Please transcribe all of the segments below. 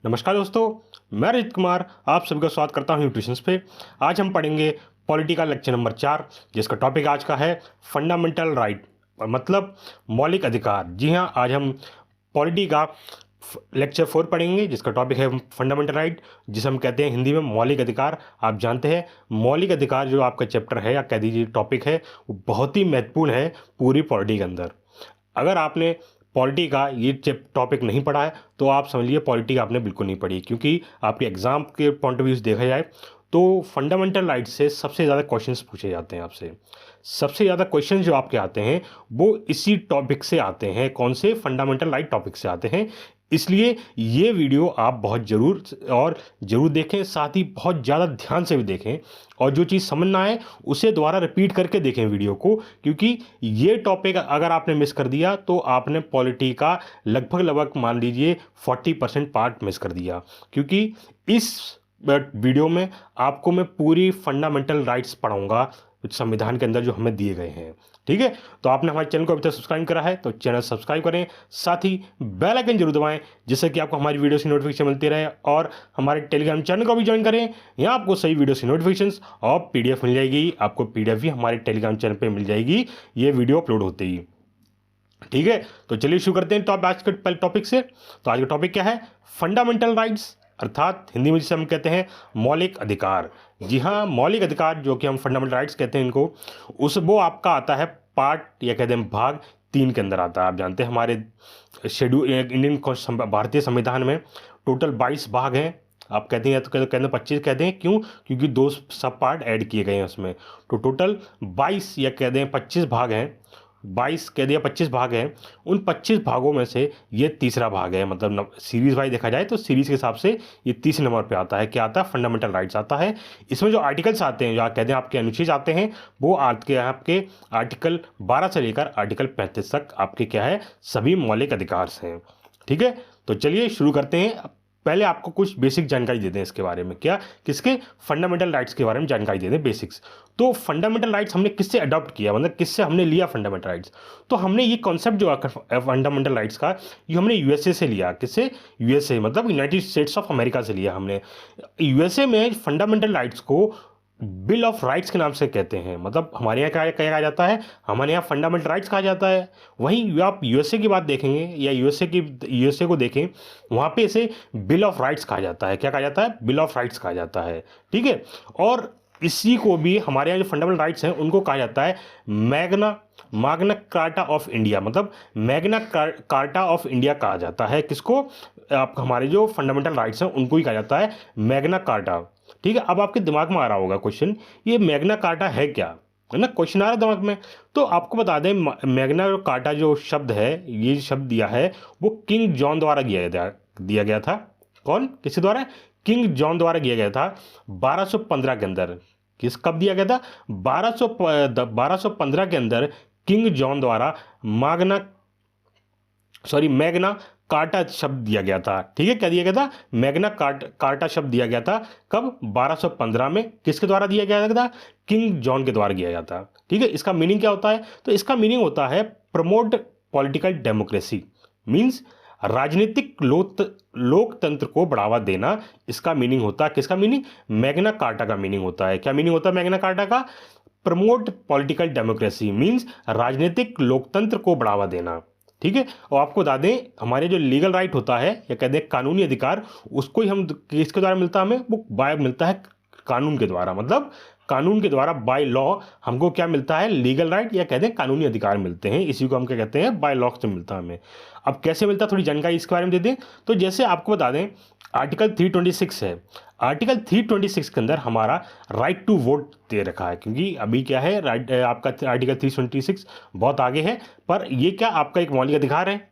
नमस्कार दोस्तों, मैं रजित कुमार आप सभी का स्वागत करता हूं न्यूट्रिशंस पे। आज हम पढ़ेंगे पॉलिटिकल लेक्चर नंबर 4, जिसका टॉपिक आज का है फंडामेंटल राइट, मतलब मौलिक अधिकार। जी हां, आज हम पॉलिटी का लेक्चर 4 पढ़ेंगे, जिसका टॉपिक है फंडामेंटल राइट, जिसे हम कहते हैं हिंदी में मौलिक अधिकार। आप जानते हैं मौलिक अधिकार जो आपका चैप्टर है या कह दीजिए टॉपिक है, वो बहुत ही महत्वपूर्ण है पूरी पॉलिटी के अंदर। अगर आपने पॉलिटी का ये टॉपिक नहीं पढ़ा है तो आप समझ लीजिए पॉलिटी आपने बिल्कुल नहीं पढ़ी, क्योंकि आपके एग्जाम के पॉइंट ऑफ व्यू से देखा जाए तो फंडामेंटल राइट से सबसे ज़्यादा क्वेश्चंस पूछे जाते हैं आपसे। सबसे ज़्यादा क्वेश्चंस जो आपके आते हैं वो इसी टॉपिक से आते हैं। कौन से? फंडामेंटल राइट टॉपिक से आते हैं। इसलिए ये वीडियो आप बहुत ज़रूर देखें, साथ ही बहुत ज़्यादा ध्यान से भी देखें, और जो चीज़ समझ ना आए उसे दोबारा रिपीट करके देखें वीडियो को, क्योंकि ये टॉपिक अगर आपने मिस कर दिया तो आपने पॉलिटी का लगभग मान लीजिए 40% पार्ट मिस कर दिया। क्योंकि इस वीडियो में आपको मैं पूरी फंडामेंटल राइट्स पढ़ाऊंगा संविधान के अंदर जो हमें दिए गए हैं। ठीक है, तो आपने हमारे चैनल को अभी तक सब्सक्राइब करा है तो चैनल सब्सक्राइब करें, साथ ही बेल आइकन जरूर दबाएं, जिससे कि आपको हमारी वीडियो की नोटिफिकेशन मिलती रहे। और हमारे टेलीग्राम चैनल को भी ज्वाइन करें, यहाँ आपको सही वीडियो की नोटिफिकेशंस और पीडीएफ मिल जाएगी। आपको पीडीएफ भी हमारे टेलीग्राम चैनल पर मिल जाएगी ये वीडियो अपलोड होते ही। ठीक है, तो चलिए शुरू करते हैं आज के पहले टॉपिक से। तो आज का टॉपिक क्या है? फंडामेंटल राइट्स, अर्थात हिंदी में जिसे हम कहते हैं मौलिक अधिकार। जी हाँ, मौलिक अधिकार जो कि हम फंडामेंटल राइट्स कहते हैं इनको, वो आपका आता है पार्ट या कहते हैं भाग 3 के अंदर आता है। आप जानते हैं हमारे शेड्यूल इंडियन भारतीय संविधान में टोटल 22 भाग हैं। आप कहते हैं तो कहते हैं 25 कहते हैं, क्यों? क्योंकि 2 सब पार्ट ऐड किए गए हैं उसमें। तो टोटल 22 या कहते हैं 25 भाग हैं। 22 कह दिया 25 भाग हैं। उन 25 भागों में से ये तीसरा भाग है, मतलब सीरीज वाइज देखा जाए तो सीरीज के हिसाब से ये तीसरे नंबर पे आता है। क्या आता है? फंडामेंटल राइट्स आता है। इसमें जो आर्टिकल्स आते हैं, जो कहते हैं आपके अनुच्छेद आते हैं, वो आपके आर्टिकल 12 से लेकर आर्टिकल 35 तक आपके क्या है? सभी मौलिक अधिकार हैं। ठीक है, तो चलिए शुरू करते हैं। पहले आपको कुछ बेसिक जानकारी देते हैं इसके बारे में। क्या? किसके? फंडामेंटल राइट्स के बारे में जानकारी देते हैं, बेसिक्स। तो फंडामेंटल राइट्स हमने किससे अडॉप्ट किया, मतलब किससे हमने लिया फंडामेंटल राइट्स? तो हमने ये कॉन्सेप्ट जो फंडामेंटल राइट्स का, ये हमने यूएसए से लिया। किससे? यूएसए, मतलब यूनाइटेड स्टेट्स ऑफ अमेरिका से लिया हमने। यूएसए में फंडामेंटल राइट्स को बिल ऑफ राइट्स के नाम से कहते हैं। मतलब हमारे यहाँ क्या कहा जाता है? हमारे यहाँ फंडामेंटल राइट्स कहा जाता है। वहीं आप यूएसए की बात देखेंगे या यूएसए को देखें, वहाँ पे इसे बिल ऑफ राइट्स कहा जाता है। क्या कहा जाता है? बिल ऑफ राइट्स कहा जाता है। ठीक है, और इसी को भी हमारे यहाँ जो फंडामेंटल राइट्स हैं उनको कहा जाता है मैग्ना कार्टा ऑफ इंडिया, मतलब मैग्ना कार्टा ऑफ इंडिया कहा जाता है। किसको? आप हमारे जो फंडामेंटल राइट्स हैं उनको ही कहा जाता है मैग्ना कार्टा। ठीक है, अब आपके दिमाग में आ रहा होगा क्वेश्चन, ये मैग्ना कार्टा है क्या? है ना, क्वेश्चन आ रहा है दिमाग में। तो आपको बता दें, मैग्ना कार्टा जो शब्द है, ये शब्द दिया है वो किंग जॉन द्वारा दिया गया था। कौन? किसके द्वारा? किंग जॉन द्वारा दिया गया था 1215 के अंदर। कब दिया गया था? 1215 के अंदर किंग जॉन द्वारा मैग्ना कार्टा शब्द दिया गया था। ठीक है, क्या दिया गया था? मैग्ना कार्टा शब्द दिया गया था। कब? 1215 में। किसके द्वारा दिया गया था? किंग जॉन के द्वारा दिया गया था। ठीक है, इसका मीनिंग क्या होता है? तो इसका मीनिंग होता है प्रमोट पॉलिटिकल डेमोक्रेसी, मीन्स राजनीतिक लोकतंत्र को बढ़ावा देना। इसका मीनिंग होता है। किसका मीनिंग? मैग्ना कार्टा का मीनिंग होता है। क्या मीनिंग होता है मैग्ना कार्टा का? प्रमोट पॉलिटिकल डेमोक्रेसी, मीन्स राजनीतिक लोकतंत्र को बढ़ावा देना। ठीक है, और आपको बता दें हमारे जो लीगल राइट होता है या कहते हैं कानूनी अधिकार, उसको ही हम किसके द्वारा मिलता है? हमें वो बाय मिलता है कानून के द्वारा, मतलब कानून के द्वारा बाय लॉ हमको क्या मिलता है? लीगल राइट या कहते हैं कानूनी अधिकार मिलते हैं। इसी को हम क्या कहते हैं? बाय लॉ से मिलता है हमें। अब कैसे मिलता है, थोड़ी जानकारी इसके बारे में दे दें। तो जैसे आपको बता दें आर्टिकल 326 है। आर्टिकल 326 के अंदर हमारा राइट टू वोट दे रखा है, क्योंकि अभी क्या है आपका आर्टिकल 326 बहुत आगे है, पर ये क्या आपका एक मौलिक अधिकार है।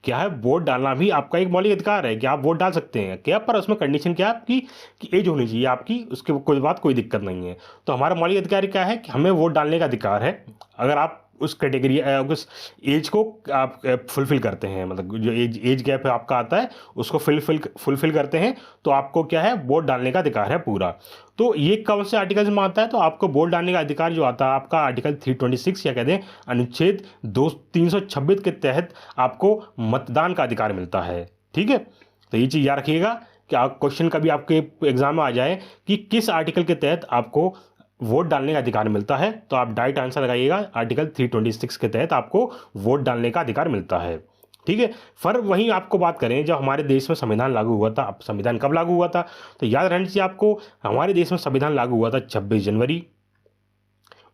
क्या है? वोट डालना भी आपका एक मौलिक अधिकार है कि आप वोट डाल सकते हैं। क्या? पर उसमें कंडीशन क्या है आपकी कि एज होनी चाहिए आपकी, उसके कोई दिक्कत नहीं है। तो हमारा मौलिक अधिकार क्या है कि हमें वोट डालने का अधिकार है। अगर आप उस कैटेगरी उस एज को आप फुलफिल करते हैं, मतलब जो एज गैप आपका आता है उसको फुलफिल करते हैं, तो आपको क्या है? वोट डालने का अधिकार है पूरा। तो ये कौन से आर्टिकल में आता है? तो आपको वोट डालने का अधिकार जो आता है आपका आर्टिकल 326 या कहते हैं अनुच्छेद 326 के तहत आपको मतदान का अधिकार मिलता है। ठीक है, तो ये चीज़ याद रखिएगा कि आप क्वेश्चन कभी आपके एग्जाम में आ जाए कि किस आर्टिकल के तहत आपको वोट डालने का अधिकार मिलता है, तो आप डायरेक्ट आंसर लगाइएगा आर्टिकल 326 के तहत आपको वोट डालने का अधिकार मिलता है। ठीक है। फिर वहीं आपको बात करें, जब हमारे देश में संविधान लागू हुआ था, अब संविधान कब लागू हुआ था, तो याद रहना चाहिए आपको, हमारे देश में संविधान लागू हुआ था 26 जनवरी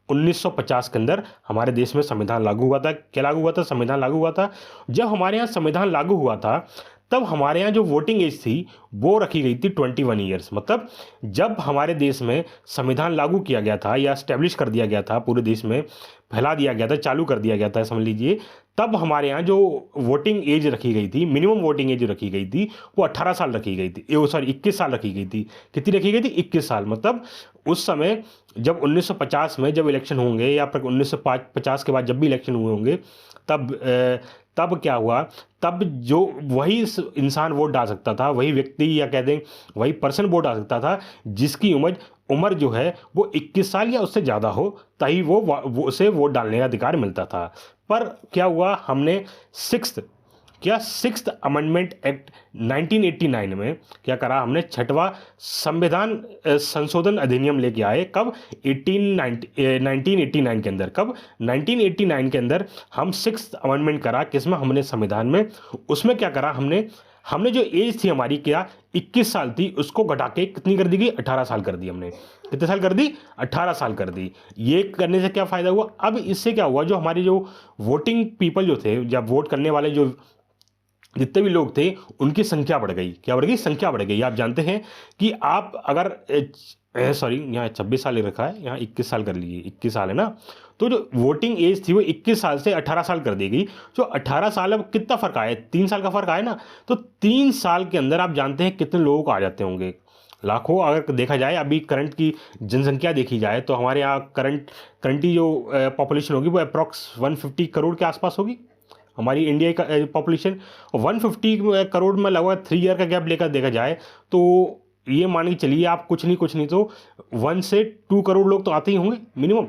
1950 के अंदर हमारे देश में संविधान लागू हुआ था। क्या लागू हुआ था? संविधान लागू हुआ था। जब हमारे यहाँ संविधान लागू हुआ था तब हमारे यहाँ जो वोटिंग एज थी वो रखी गई थी 21 ईयर्स। मतलब जब हमारे देश में संविधान लागू किया गया था या स्टैब्लिश कर दिया गया था, पूरे देश में फैला दिया गया था, चालू कर दिया गया था समझ लीजिए, तब हमारे यहाँ जो वोटिंग एज रखी गई थी, मिनिमम वोटिंग एज रखी गई थी, वो 18 साल रखी गई थी, सॉरी 21 साल रखी गई थी। कितनी रखी गई थी? 21 साल। मतलब उस समय जब 1950 में जब इलेक्शन होंगे या फिर 1950 के बाद जब भी इलेक्शन हुए होंगे, तब क्या हुआ, तब जो वही इंसान वोट डाल सकता था, वही व्यक्ति या कह दें वही पर्सन वोट डाल सकता था जिसकी उम्र जो है वो 21 साल या उससे ज़्यादा हो, तभी वो उसे वोट डालने का अधिकार मिलता था। पर क्या हुआ, हमने सिक्स्थ अमेंडमेंट एक्ट 1989 में क्या करा, हमने 6वां संविधान संशोधन अधिनियम लेके आए। कब? 1989 के अंदर। कब? 1989 के अंदर हम सिक्स्थ अमेंडमेंट करा। किसमें? हमने संविधान में। उसमें क्या करा, हमने जो एज थी हमारी क्या 21 साल थी, उसको घटा के कितनी कर दी गई? 18 साल कर दी हमने। कितने साल कर दी? 18 साल कर दी। ये करने से क्या फ़ायदा हुआ? अब इससे क्या हुआ, जो हमारे जो वोटिंग पीपल जो थे, जब वोट करने वाले जो जितने भी लोग थे उनकी संख्या बढ़ गई। क्या बढ़ गई? संख्या बढ़ गई। आप जानते हैं कि आप अगर सॉरी यहाँ 26 साल रखा है, यहाँ 21 साल कर लीजिए, 21 साल है ना, तो जो वोटिंग एज थी वो 21 साल से 18 साल कर दी गई। जो 18 साल, अब कितना फ़र्क आया? 3 साल का फ़र्क आया ना। तो 3 साल के अंदर आप जानते हैं कितने लोगों को आ जाते होंगे? लाखों। अगर देखा जाए अभी करंट की जनसंख्या देखी जाए तो हमारे यहाँ करंटली जो पॉपुलेशन होगी वो अप्रॉक्स 150 करोड़ के आसपास होगी हमारी इंडिया का पॉपुलेशन। 150 करोड़ में लगभग 3 ईयर का गैप लेकर देखा जाए तो ये मान के चलिए आप, कुछ नहीं तो 1 से 2 करोड़ लोग तो आते ही होंगे मिनिमम।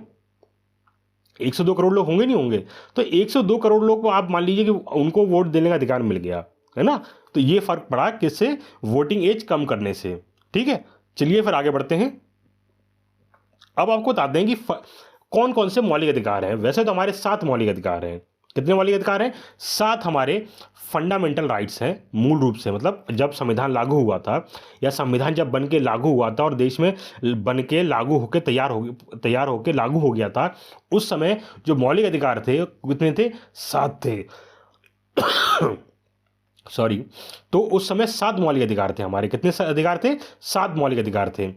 102 करोड़ लोग होंगे, नहीं होंगे? तो 102 करोड़ लोग को आप मान लीजिए कि उनको वोट देने का अधिकार मिल गया है ना। तो ये फर्क पड़ा किससे? वोटिंग एज कम करने से। ठीक है, चलिए फिर आगे बढ़ते हैं। अब आपको बताते हैं कि कौन कौन से मौलिक अधिकार हैं। वैसे तो हमारे 7 मौलिक अधिकार हैं। कितने मौलिक अधिकार हैं? 7 हमारे फंडामेंटल राइट्स हैं मूल रूप से। मतलब जब संविधान लागू हुआ था या संविधान जब बन के लागू हुआ था और देश में बन के लागू होकर तैयार होकर लागू हो गया था, उस समय जो मौलिक अधिकार थे कितने थे? 7 थे। सॉरी। तो उस समय 7 मौलिक अधिकार थे हमारे। कितने अधिकार थे? 7 मौलिक अधिकार थे।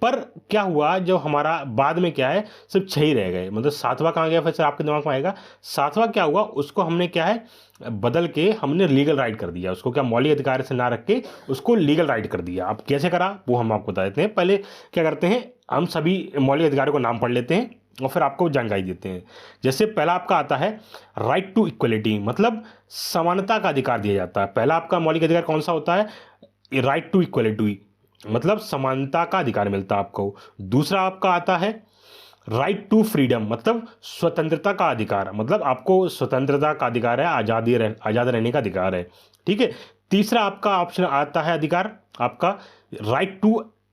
पर क्या हुआ, जो हमारा बाद में क्या है, सिर्फ 6 ही रह गए। मतलब 7वां कहाँ गया? फिर से आपके दिमाग में आएगा 7वां क्या हुआ, उसको हमने क्या है बदल के हमने लीगल राइट कर दिया। उसको क्या मौलिक अधिकार से ना रख के उसको लीगल राइट कर दिया। अब कैसे करा वो हम आपको बता देते हैं। पहले क्या करते हैं, हम सभी मौलिक अधिकारों को नाम पढ़ लेते हैं और फिर आपको जानकारी देते हैं। जैसे पहला आपका आता है राइट टू इक्वलिटी, मतलब समानता का अधिकार दिया जाता है। पहला आपका मौलिक अधिकार कौन सा होता है? राइट टू इक्वलिटी, मतलब समानता का अधिकार मिलता है आपको। दूसरा आपका आता है राइट टू फ्रीडम, मतलब स्वतंत्रता का अधिकार, मतलब आपको स्वतंत्रता का अधिकार है, आज़ाद रहने का अधिकार है। ठीक है। तीसरा आपका ऑप्शन आता है अधिकार आपका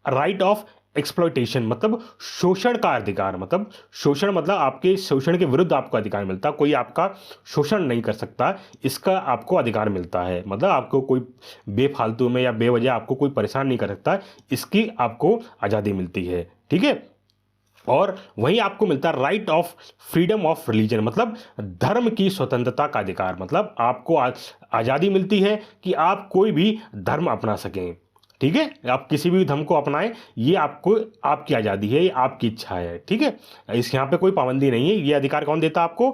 राइट ऑफ एक्सप्लॉयटेशन, मतलब शोषण का अधिकार। मतलब शोषण मतलब आपके शोषण के विरुद्ध आपको अधिकार मिलता है, कोई आपका शोषण नहीं कर सकता, इसका आपको अधिकार मिलता है। मतलब आपको कोई बेफालतू में या बेवजह आपको कोई परेशान नहीं कर सकता, इसकी आपको आज़ादी मिलती है। ठीक है। और वहीं आपको मिलता है right of freedom of religion, मतलब धर्म की स्वतंत्रता का अधिकार। मतलब आपको आज़ादी मिलती है कि आप कोई भी धर्म अपना सकें। ठीक है, आप किसी भी धर्म को अपनाएं, ये आपको आपकी आज़ादी है, ये आपकी इच्छा है। ठीक है, इस यहाँ पे कोई पाबंदी नहीं है। ये अधिकार कौन देता है आपको?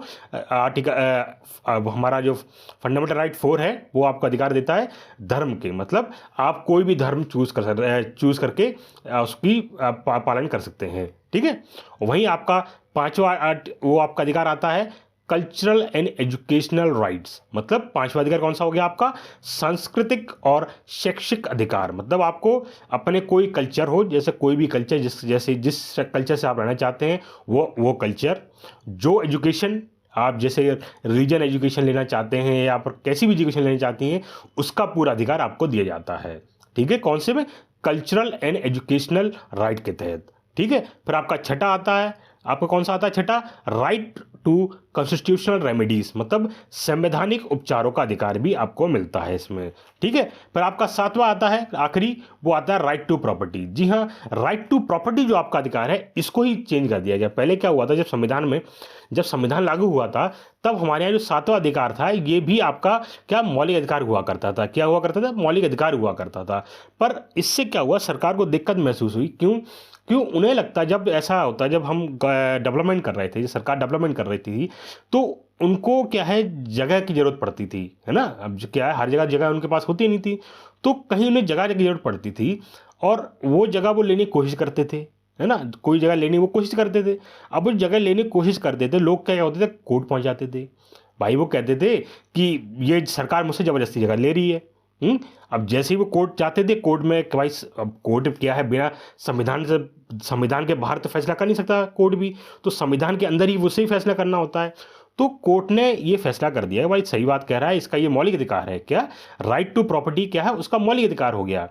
आर्टिकल हमारा जो फंडामेंटल राइट 4 है वो आपको अधिकार देता है धर्म के, मतलब आप कोई भी धर्म चूज़ करके उसकी पालन कर सकते हैं। ठीक है। वहीं आपका 5वां वो आपका अधिकार आता है कल्चरल एंड एजुकेशनल राइट्स, मतलब 5वां अधिकार कौन सा हो गया आपका? सांस्कृतिक और शैक्षिक अधिकार। मतलब आपको अपने कोई कल्चर हो, जैसे कोई भी कल्चर, जिस कल्चर से आप रहना चाहते हैं वो कल्चर, जो एजुकेशन आप जैसे रिलीजन एजुकेशन लेना चाहते हैं या आप कैसी भी एजुकेशन लेना चाहती हैं, उसका पूरा अधिकार आपको दिया जाता है। ठीक है, कौन से में? कल्चरल एंड एजुकेशनल राइट के तहत। ठीक है, फिर आपका छठा आता है, आपका कौन सा आता है छठा? राइट टू कॉन्स्टिट्यूशनल रेमेडीज, मतलब संवैधानिक उपचारों का अधिकार भी आपको मिलता है इसमें। ठीक है, फिर आपका सातवां आता है आखिरी, वो आता है राइट टू प्रॉपर्टी। जी हाँ, राइट टू प्रॉपर्टी जो आपका अधिकार है, इसको ही चेंज कर दिया गया। पहले क्या हुआ था, जब संविधान लागू हुआ था, तब हमारे यहाँ जो सातवां अधिकार था, ये भी आपका क्या मौलिक अधिकार हुआ करता था। क्या हुआ करता था? मौलिक अधिकार हुआ करता था। पर इससे क्या हुआ, सरकार को दिक्कत महसूस हुई। क्यों? क्यों उन्हें लगता, जब ऐसा होता, जब हम डेवलपमेंट कर रहे थे, सरकार डेवलपमेंट कर रही थी, तो उनको क्या है, जगह की जरूरत पड़ती थी, है ना। अब क्या है, हर जगह जगह उनके पास होती नहीं थी, तो कहीं उन्हें जगह की जरूरत पड़ती थी, और वो जगह वो लेने की कोशिश करते थे, है ना। कोई जगह लेने की वो कोशिश करते थे। अब वो जगह लेने की कोशिश करते थे, लोग क्या होते थे, कोर्ट पहुंच जाते थे। भाई वो कहते थे कि ये सरकार मुझसे ज़बरदस्ती जगह ले रही है। अब जैसे ही वो कोर्ट जाते थे, कोर्ट में कि भाई अब कोर्ट क्या है, बिना संविधान के बाहर तो फैसला कर नहीं सकता कोर्ट भी, तो संविधान के अंदर ही उससे ही फैसला करना होता है। तो कोर्ट ने ये फैसला कर दिया है, भाई सही बात कह रहा है, इसका ये मौलिक अधिकार है। क्या? राइट टू प्रॉपर्टी क्या है, उसका मौलिक अधिकार हो गया,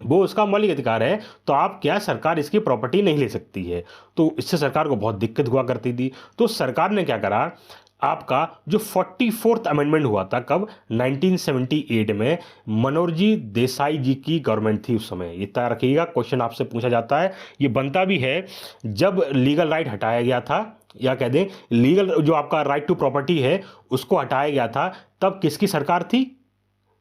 वो उसका मौलिक अधिकार है। तो आप क्या, सरकार इसकी प्रॉपर्टी नहीं ले सकती है। तो इससे सरकार को बहुत दिक्कत हुआ करती थी। तो सरकार ने क्या करा, आपका जो 44th अमेंडमेंट हुआ था, कब? 1978 में। मनोरजी देसाई जी की गवर्नमेंट थी उस समय। इतना रखिएगा, क्वेश्चन आपसे पूछा जाता है, ये बनता भी है। जब लीगल राइट हटाया गया था, या कह दें लीगल जो आपका राइट टू प्रॉपर्टी है उसको हटाया गया था, तब किसकी सरकार थी?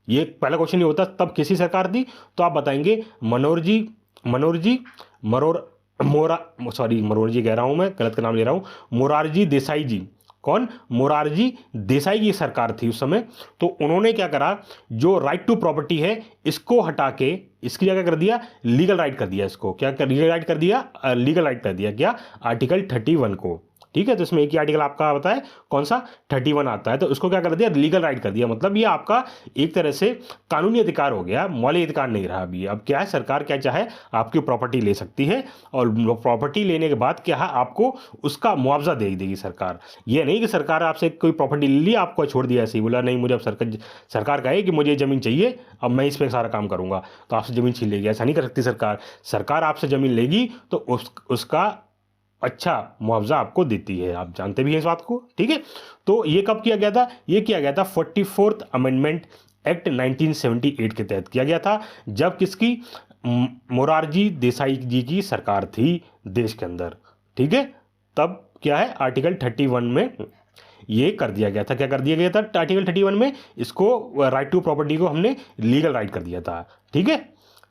ये पहला क्वेश्चन ये होता, तब किसी सरकार थी? तो आप बताएंगे मनोरजी मरोर मोरा सॉरी मनोरजी कह रहा हूं, मैं गलत का नाम ले रहा हूं, मोरारजी देसाई जी। कौन? मोरारजी देसाई की सरकार थी उस समय। तो उन्होंने क्या करा, जो राइट टू प्रॉपर्टी है इसको हटा के इसकी जगह कर दिया लीगल राइट कर दिया। इसको क्या कर, लीगल राइट कर दिया, लीगल राइट कर दिया क्या? आर्टिकल 31 को। ठीक है, तो इसमें एक ही आर्टिकल आपका होता है, कौन सा? 31 आता है। तो उसको क्या कर दिया? लीगल राइट कर दिया। मतलब ये आपका एक तरह से कानूनी अधिकार हो गया, मौलिक अधिकार नहीं रहा अभी। अब क्या है, सरकार क्या चाहे आपकी प्रॉपर्टी ले सकती है, और प्रॉपर्टी लेने के बाद क्या है, आपको उसका मुआवजा दे देगी सरकार। ये नहीं कि सरकार आपसे कोई प्रॉपर्टी ले ली, आपको छोड़ दिया ऐसे ही, बोला नहीं मुझे अब सरकार कहे कि मुझे ज़मीन चाहिए, अब मैं इस पर सारा काम करूँगा, तो आपसे ज़मीन छीन लेगी। ऐसा नहीं कर सकती सरकार। सरकार आपसे ज़मीन लेगी तो उसका अच्छा मुआवजा आपको देती है। आप जानते भी हैं इस बात को। ठीक है, तो ये कब किया गया था? ये किया गया था 44th अमेंडमेंट एक्ट 1978 के तहत किया गया था, जब किसकी? मोरारजी देसाई जी की सरकार थी देश के अंदर। ठीक है, तब क्या है, आर्टिकल 31 में ये कर दिया गया था। क्या कर दिया गया था आर्टिकल 31 में? इसको राइट टू प्रॉपर्टी को हमने लीगल राइट कर दिया था। ठीक है,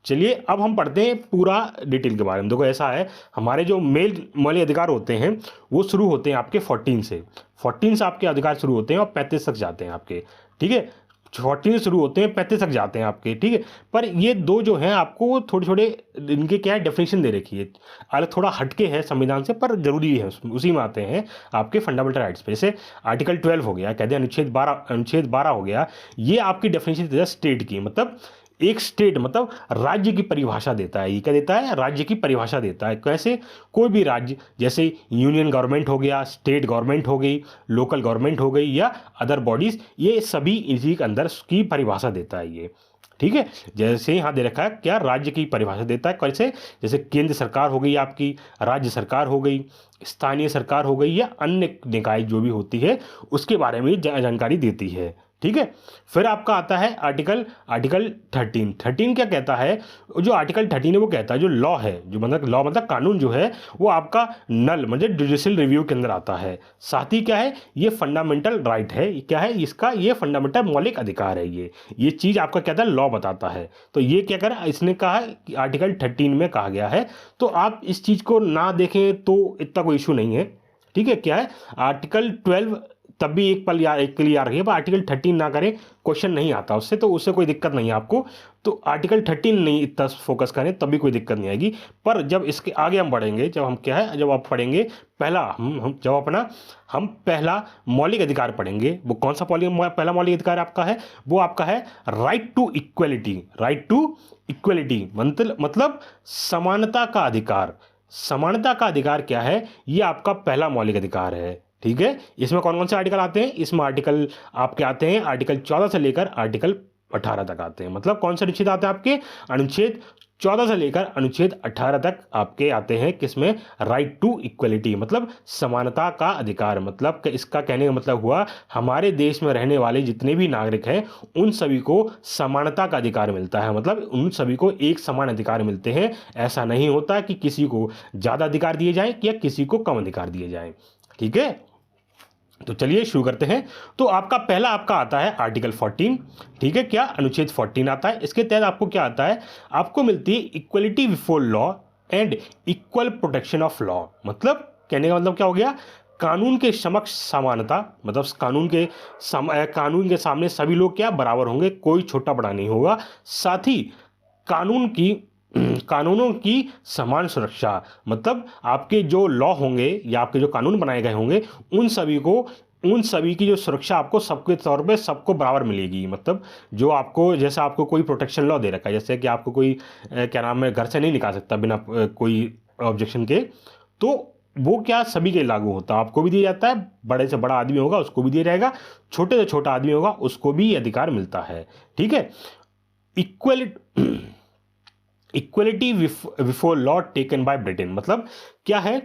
चलिए अब हम पढ़ते हैं पूरा डिटेल के बारे में। देखो ऐसा है, हमारे जो मेल मौलिक अधिकार होते हैं वो शुरू होते हैं आपके 14 से आपके अधिकार शुरू होते हैं और 35 तक जाते हैं आपके। ठीक है, 14 से शुरू होते हैं, 35 तक जाते हैं आपके। ठीक है, पर ये दो जो हैं आपको थोड़े थोड़े इनके क्या है, डेफिनेशन दे रखी है, अलग थोड़ा हटके है संविधान से, पर जरूरी है, उसी में आते हैं आपके फंडामेंटल राइट्स पे। जैसे आर्टिकल 12 हो गया, कहते हैं अनुच्छेद 12 हो गया, ये आपकी डेफिनेशन देता है स्टेट की। मतलब एक स्टेट मतलब राज्य की परिभाषा देता है। ये क्या देता है? राज्य की परिभाषा देता है। कैसे? कोई भी राज्य, जैसे यूनियन गवर्नमेंट हो गया, स्टेट गवर्नमेंट हो गई, लोकल गवर्नमेंट हो गई, या अदर बॉडीज, ये सभी इसी के अंदर की परिभाषा देता है ये। ठीक है, जैसे यहाँ दे रखा है क्या, राज्य की परिभाषा देता है। कैसे? जैसे केंद्र सरकार हो गई आपकी, राज्य सरकार हो गई, स्थानीय सरकार हो गई, या अन्य निकाय जो भी होती है उसके बारे में जानकारी देती है। ठीक है, फिर आपका आता है आर्टिकल 13 क्या कहता है? जो आर्टिकल 13 है वो कहता है जो लॉ है, जो मतलब लॉ मतलब कानून जो है, वो आपका नल मतलब जुडिशियल रिव्यू के अंदर आता है। साथ ही क्या है, ये फंडामेंटल राइट है। क्या है इसका? ये फंडामेंटल मौलिक अधिकार है। ये चीज़ आपका कहता है, लॉ बताता है। तो ये क्या करा, इसने कहा कि आर्टिकल 13 में कहा गया है। तो आप इस चीज़ को ना देखें तो इतना कोई इशू नहीं है। ठीक है, क्या है आर्टिकल 12 तब भी एक के लिए याद रखिए, पर आर्टिकल 13 ना करें, क्वेश्चन नहीं आता उससे, तो उससे कोई दिक्कत नहीं है आपको। तो आर्टिकल 13 नहीं इतना फोकस करें, तब भी कोई दिक्कत नहीं आएगी। पर जब इसके आगे हम बढ़ेंगे, जब हम क्या है, जब आप पढ़ेंगे पहला हम पहला मौलिक अधिकार पढ़ेंगे, वो कौन सा पहला मौलिक अधिकार आपका है? वो आपका है राइट टू इक्वलिटी। मतलब समानता का अधिकार। समानता का अधिकार क्या है? ये आपका पहला मौलिक अधिकार है। ठीक है, इसमें कौन कौन से आर्टिकल आते हैं? इसमें आर्टिकल आपके आते हैं आर्टिकल 14 से लेकर आर्टिकल 18 तक आते हैं। मतलब कौन से अनुच्छेद आते हैं आपके? अनुच्छेद 14 से लेकर अनुच्छेद 18 तक आपके आते हैं किसमें? राइट टू इक्वलिटी, मतलब समानता का अधिकार। मतलब इसका कहने का मतलब हुआ हमारे देश में रहने वाले जितने भी नागरिक हैं उन सभी को समानता का अधिकार मिलता है। मतलब उन सभी को एक समान अधिकार मिलते हैं। ऐसा नहीं होता कि किसी को ज़्यादा अधिकार दिए जाए या किसी को कम अधिकार दिए जाए। ठीक है, तो चलिए शुरू करते हैं। तो आपका पहला आपका आता है आर्टिकल 14। ठीक है, क्या? अनुच्छेद 14 आता है। इसके तहत आपको क्या आता है? आपको मिलती है equality before law and equal protection of law. मतलब कहने का मतलब क्या हो गया? कानून के समक्ष समानता, मतलब कानून के सामने सभी लोग क्या बराबर होंगे, कोई छोटा बड़ा नहीं होगा। साथ ही कानूनों की समान सुरक्षा, मतलब आपके जो लॉ होंगे या आपके जो कानून बनाए गए होंगे उन सभी की जो सुरक्षा आपको सबके तौर पे सबको बराबर मिलेगी। मतलब जो आपको, जैसे आपको कोई प्रोटेक्शन लॉ दे रखा है, जैसे कि आपको कोई क्या नाम है घर से नहीं निकाल सकता बिना कोई ऑब्जेक्शन के, तो वो क्या सभी के लागू होता है। आपको भी दिया जाता है, बड़े से बड़ा आदमी होगा उसको भी दिया जाएगा, छोटे से छोटा आदमी होगा उसको भी अधिकार मिलता है। ठीक है, equality before law taken by Britain, मतलब क्या है?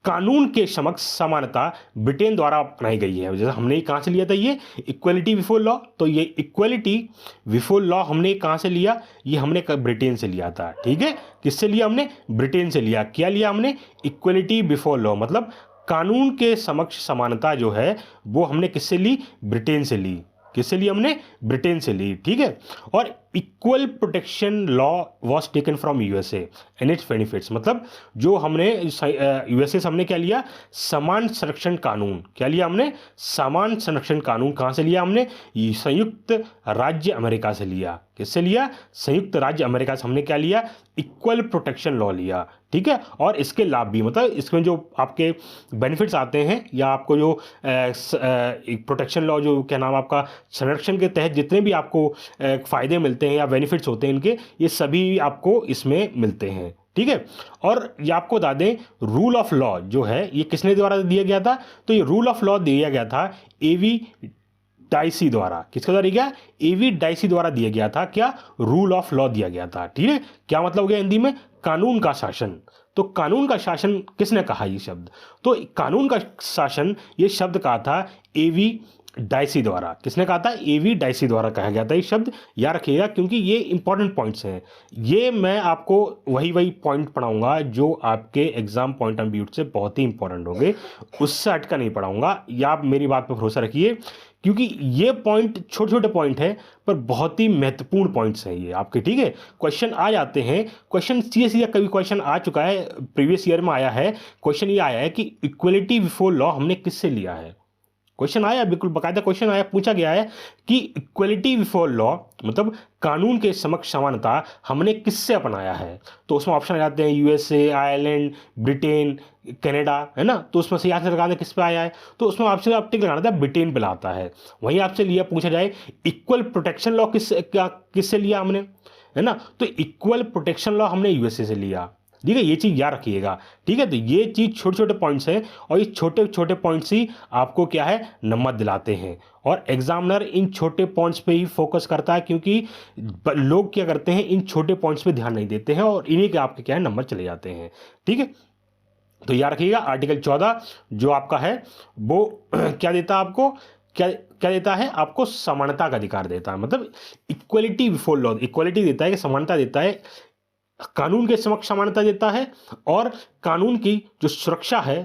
कानून के समक्ष समानता ब्रिटेन द्वारा अपनाई गई है। जैसे हमने कहाँ से लिया था ये इक्वलिटी बिफोर लॉ, तो ये इक्वलिटी बिफोर लॉ हमने कहाँ से लिया? ये हमने ब्रिटेन से लिया था। ठीक है, किससे लिया हमने? ब्रिटेन से लिया। क्या लिया हमने? इक्वलिटी बिफोर लॉ, मतलब कानून के समक्ष समानता जो है वो हमने किससे ली? ब्रिटेन से ली। किससे ली हमने? ब्रिटेन से ली। ठीक है, और equal protection law was taken from USA and it's benefits, मतलब जो हमने यूएसए से हमने क्या लिया? समान संरक्षण कानून। क्या लिया हमने? समान संरक्षण कानून। कहाँ से लिया हमने? ये संयुक्त राज्य अमेरिका से लिया। किससे लिया? संयुक्त राज्य अमेरिका से हमने क्या लिया? इक्वल प्रोटेक्शन लॉ लिया। ठीक है, और इसके लाभ भी, मतलब इसमें जो आपके बेनिफिट्स आते हैं या आपको जो प्रोटेक्शन लॉ जो क्या नाम आपका संरक्षण के तहत जितने भी आपको फायदे मिलते हैं या बेनिफिट्स होते हैं इनके, ये सभी आपको इसमें मिलते हैं। ठीक है, और ये आपको बता दें रूल ऑफ लॉ जो है ये किसने द्वारा दिया गया था? तो ये रूल ऑफ लॉ दिया गया था एवी डाइसी द्वारा। किसके द्वारा दिया गया? एवी डाइसी द्वारा दिया गया था। क्या? रूल ऑफ लॉ दिया गया था। ठीक है, क्या मतलब हो गया हिंदी में? कानून का शासन। तो कानून का शासन किसने कहा ये शब्द? तो कानून का शासन ये शब्द कहा था एवी डाइसी द्वारा। किसने कहा था? एवी डाइसी द्वारा कहा गया था ये शब्द। याद रखिएगा क्योंकि ये इंपॉर्टेंट पॉइंट्स हैं। ये मैं आपको वही पॉइंट पढ़ाऊंगा जो आपके एग्जाम पॉइंट ऑफ व्यू से बहुत ही इंपॉर्टेंट होंगे, उससे हटकर नहीं पढ़ाऊंगा। या आप मेरी बात पर भरोसा रखिए क्योंकि ये पॉइंट छोटे छोटे पॉइंट हैं पर बहुत ही महत्वपूर्ण पॉइंट्स हैं ये आपके। ठीक है, क्वेश्चन आ जाते हैं, क्वेश्चन सीधे कभी क्वेश्चन आ चुका है, प्रीवियस ईयर में आया है क्वेश्चन, ये आया है कि इक्वलिटी बिफोर लॉ हमने किससे लिया है। क्वेश्चन आया, बिल्कुल बाकायदा क्वेश्चन आया, पूछा गया है कि इक्वलिटी बिफोर लॉ मतलब कानून के समक्ष समानता हमने किससे अपनाया है। तो उसमें ऑप्शन आ जाते हैं यूएसए, आयरलैंड, ब्रिटेन, कनाडा, है ना। तो उसमें से यहाँ से लगाना किस पे आया है? तो उसमें आपसे आप टिक लगाना था ब्रिटेन पे लाता है। वहीं आपसे लिया पूछा जाए इक्वल प्रोटेक्शन लॉ किससे लिया हमने, है ना। तो इक्वल प्रोटेक्शन लॉ हमने यूएसए से लिया। ठीक है, ये चीज़ याद रखिएगा। ठीक है, तो ये चीज़ छोटे छोटे पॉइंट्स हैं और ये छोटे छोटे पॉइंट्स ही आपको क्या है नंबर दिलाते हैं। और एग्जामिनर इन छोटे पॉइंट्स पे ही फोकस करता है क्योंकि लोग क्या करते हैं इन छोटे पॉइंट्स पे ध्यान नहीं देते हैं और इन्हीं के आपके क्या है नंबर चले जाते हैं। ठीक है, तो याद रखिएगा आर्टिकल 14 जो आपका है वो क्या देता है आपको, क्या क्या देता है आपको? समानता का अधिकार देता है। मतलब इक्वलिटी बिफोर लॉ, इक्वलिटी देता है कि समानता देता है, कानून के समक्ष समानता देता है और कानून की जो सुरक्षा है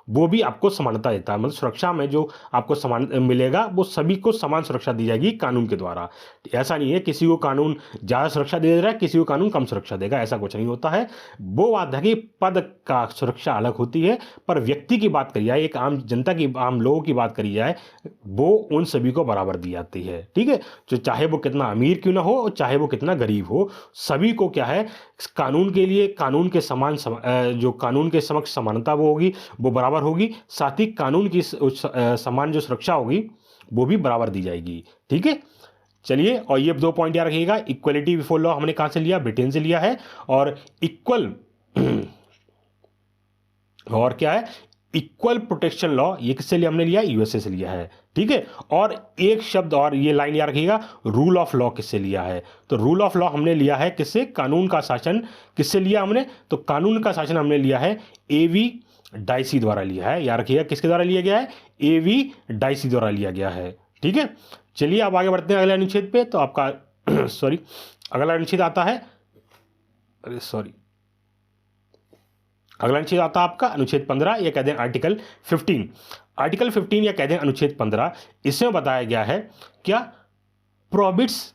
वो भी आपको समानता देता है। मतलब सुरक्षा में जो आपको समान मिलेगा वो सभी को समान सुरक्षा दी जाएगी कानून के द्वारा। ऐसा नहीं है किसी को कानून ज़्यादा सुरक्षा दे रहा है, किसी को कानून कम सुरक्षा देगा, ऐसा कुछ नहीं होता है। वो बात है कि पद का सुरक्षा अलग होती है, पर व्यक्ति की बात करी जाए, एक आम जनता की, आम लोगों की बात करी जाए, वो उन सभी को बराबर दी जाती है। ठीक है, तो चाहे वो कितना अमीर क्यों ना हो और चाहे वो कितना गरीब हो, सभी को क्या है कानून के लिए कानून के समान जो कानून के समक्ष समानता वो होगी वो बराबर होगी, साथ ही कानून की समान जो सुरक्षा होगी वो भी बराबर दी जाएगी। ठीक है, चलिए, और ये 2 पॉइंट याद रखिएगा। इक्वलिटी बिफोर लॉ हमने कहां से लिया? ब्रिटेन से लिया है। और इक्वल और क्या है इक्वल प्रोटेक्शन लॉ, ये किससे लिया हमने लिया, यूएसए से लिया है, ठीक है। और एक शब्द और ये लाइन याद रखिएगा, रूल ऑफ लॉ किससे लिया है, तो रूल ऑफ लॉ हमने लिया है किससे, कानून का शासन किससे लिया हमने, तो कानून का शासन हमने लिया है एवी डाइसी द्वारा लिया है, याद रखिएगा किसके द्वारा लिया गया है, एवी डाइसी द्वारा लिया गया है, ठीक है। चलिए अब आगे बढ़ते हैं अगले अनुच्छेद पे। तो आपका सॉरी अगला अनुच्छेद आता है, अरे सॉरी अगला अनुच्छेद आता है आपका अनुच्छेद 15 या कहते हैं आर्टिकल 15। आर्टिकल 15 या कहते हैं अनुच्छेद 15, इसमें बताया गया है क्या, prohibits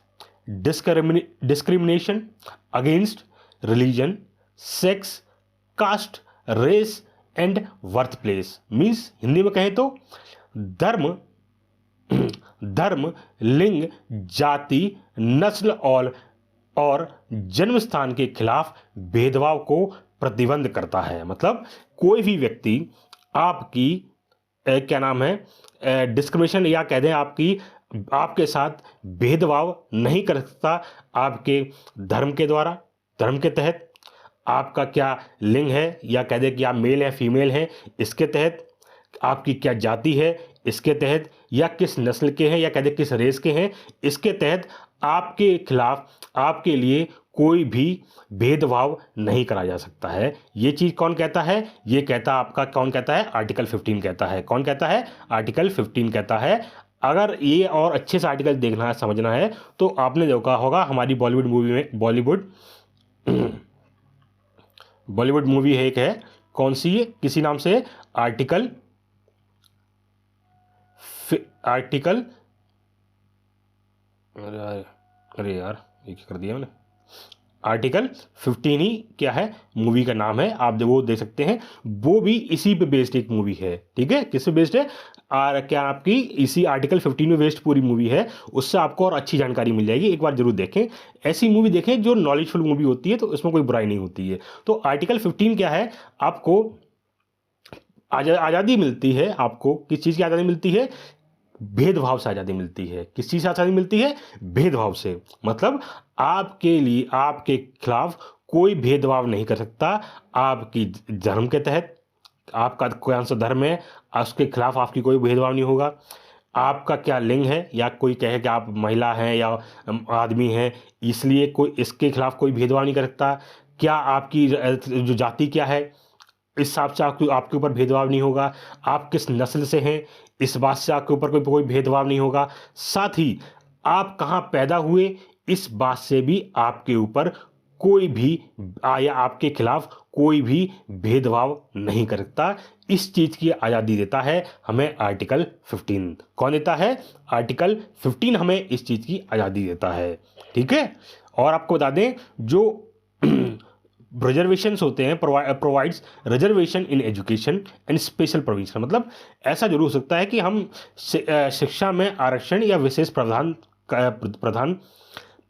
discrimination against religion, sex, caste, race and birth place. Means Hindi में कहें तो धर्म, लिंग, जाति, नस्ल और जन्म स्थान के खिलाफ भेदभाव को प्रतिबंध करता है। मतलब कोई भी व्यक्ति आपकी क्या नाम है डिस्क्रिमिनेशन या कह दें आपके साथ भेदभाव नहीं कर सकता, आपके धर्म के द्वारा, धर्म के तहत, आपका क्या लिंग है या कह दें कि आप मेल है फीमेल हैं इसके तहत, आपकी क्या जाति है इसके तहत, या किस नस्ल के हैं या कह दें किस रेस के हैं इसके तहत आपके खिलाफ, आपके लिए कोई भी भेदभाव नहीं करा जा सकता है। ये चीज़ कौन कहता है, ये कहता आपका कौन कहता है, आर्टिकल 15 कहता है। कौन कहता है, आर्टिकल 15 कहता है। अगर ये और अच्छे से आर्टिकल देखना है, समझना है, तो आपने देखा होगा हमारी बॉलीवुड मूवी में, बॉलीवुड मूवी है एक है, कौन सी है, किसी नाम से आर्टिकल अरे यार ये क्या कर दिया मैंने, आर्टिकल 15 ही क्या है, मूवी का नाम है, आप वो देख सकते हैं। वो भी इसी पे बेस्ड एक मूवी है, ठीक है। किस पे बेस्ड है, और क्या आपकी इसी आर्टिकल 15 में बेस्ड पूरी मूवी है। उससे आपको और अच्छी जानकारी मिल जाएगी, एक बार जरूर देखें। ऐसी मूवी देखें जो नॉलेजफुल मूवी होती है, तो उसमें कोई बुराई नहीं होती है। तो आर्टिकल 15 क्या है, आपको आज़ादी मिलती है। आपको किस चीज़ की आज़ादी मिलती है, भेदभाव से आज़ादी मिलती है। किस चीज़ से आज़ादी मिलती है, भेदभाव से। मतलब आपके लिए, आपके खिलाफ कोई भेदभाव नहीं कर सकता। आपकी धर्म के तहत, आपका कौन सा धर्म है, उसके खिलाफ आपकी कोई भेदभाव नहीं होगा। आपका क्या लिंग है, या कोई कहे कि आप महिला हैं या आदमी हैं, इसलिए कोई इसके खिलाफ कोई भेदभाव नहीं कर सकता। क्या आपकी जो जाति क्या है, इस हिसाब से आपके ऊपर भेदभाव नहीं होगा। आप किस नस्ल से हैं, इस बात से आपके ऊपर कोई भेदभाव नहीं होगा। साथ ही आप कहाँ पैदा हुए, इस बात से भी आपके ऊपर कोई भी या आपके खिलाफ कोई भी भेदभाव नहीं कर सकता। इस चीज़ की आज़ादी देता है हमें आर्टिकल 15। कौन देता है, आर्टिकल 15 हमें इस चीज़ की आज़ादी देता है, ठीक है। और आपको बता दें, जो रिजर्वेशंस होते हैं, provides reservation in education and special provision. मतलब ऐसा जरूर हो सकता है कि हम शिक्षा में आरक्षण या विशेष प्रावधान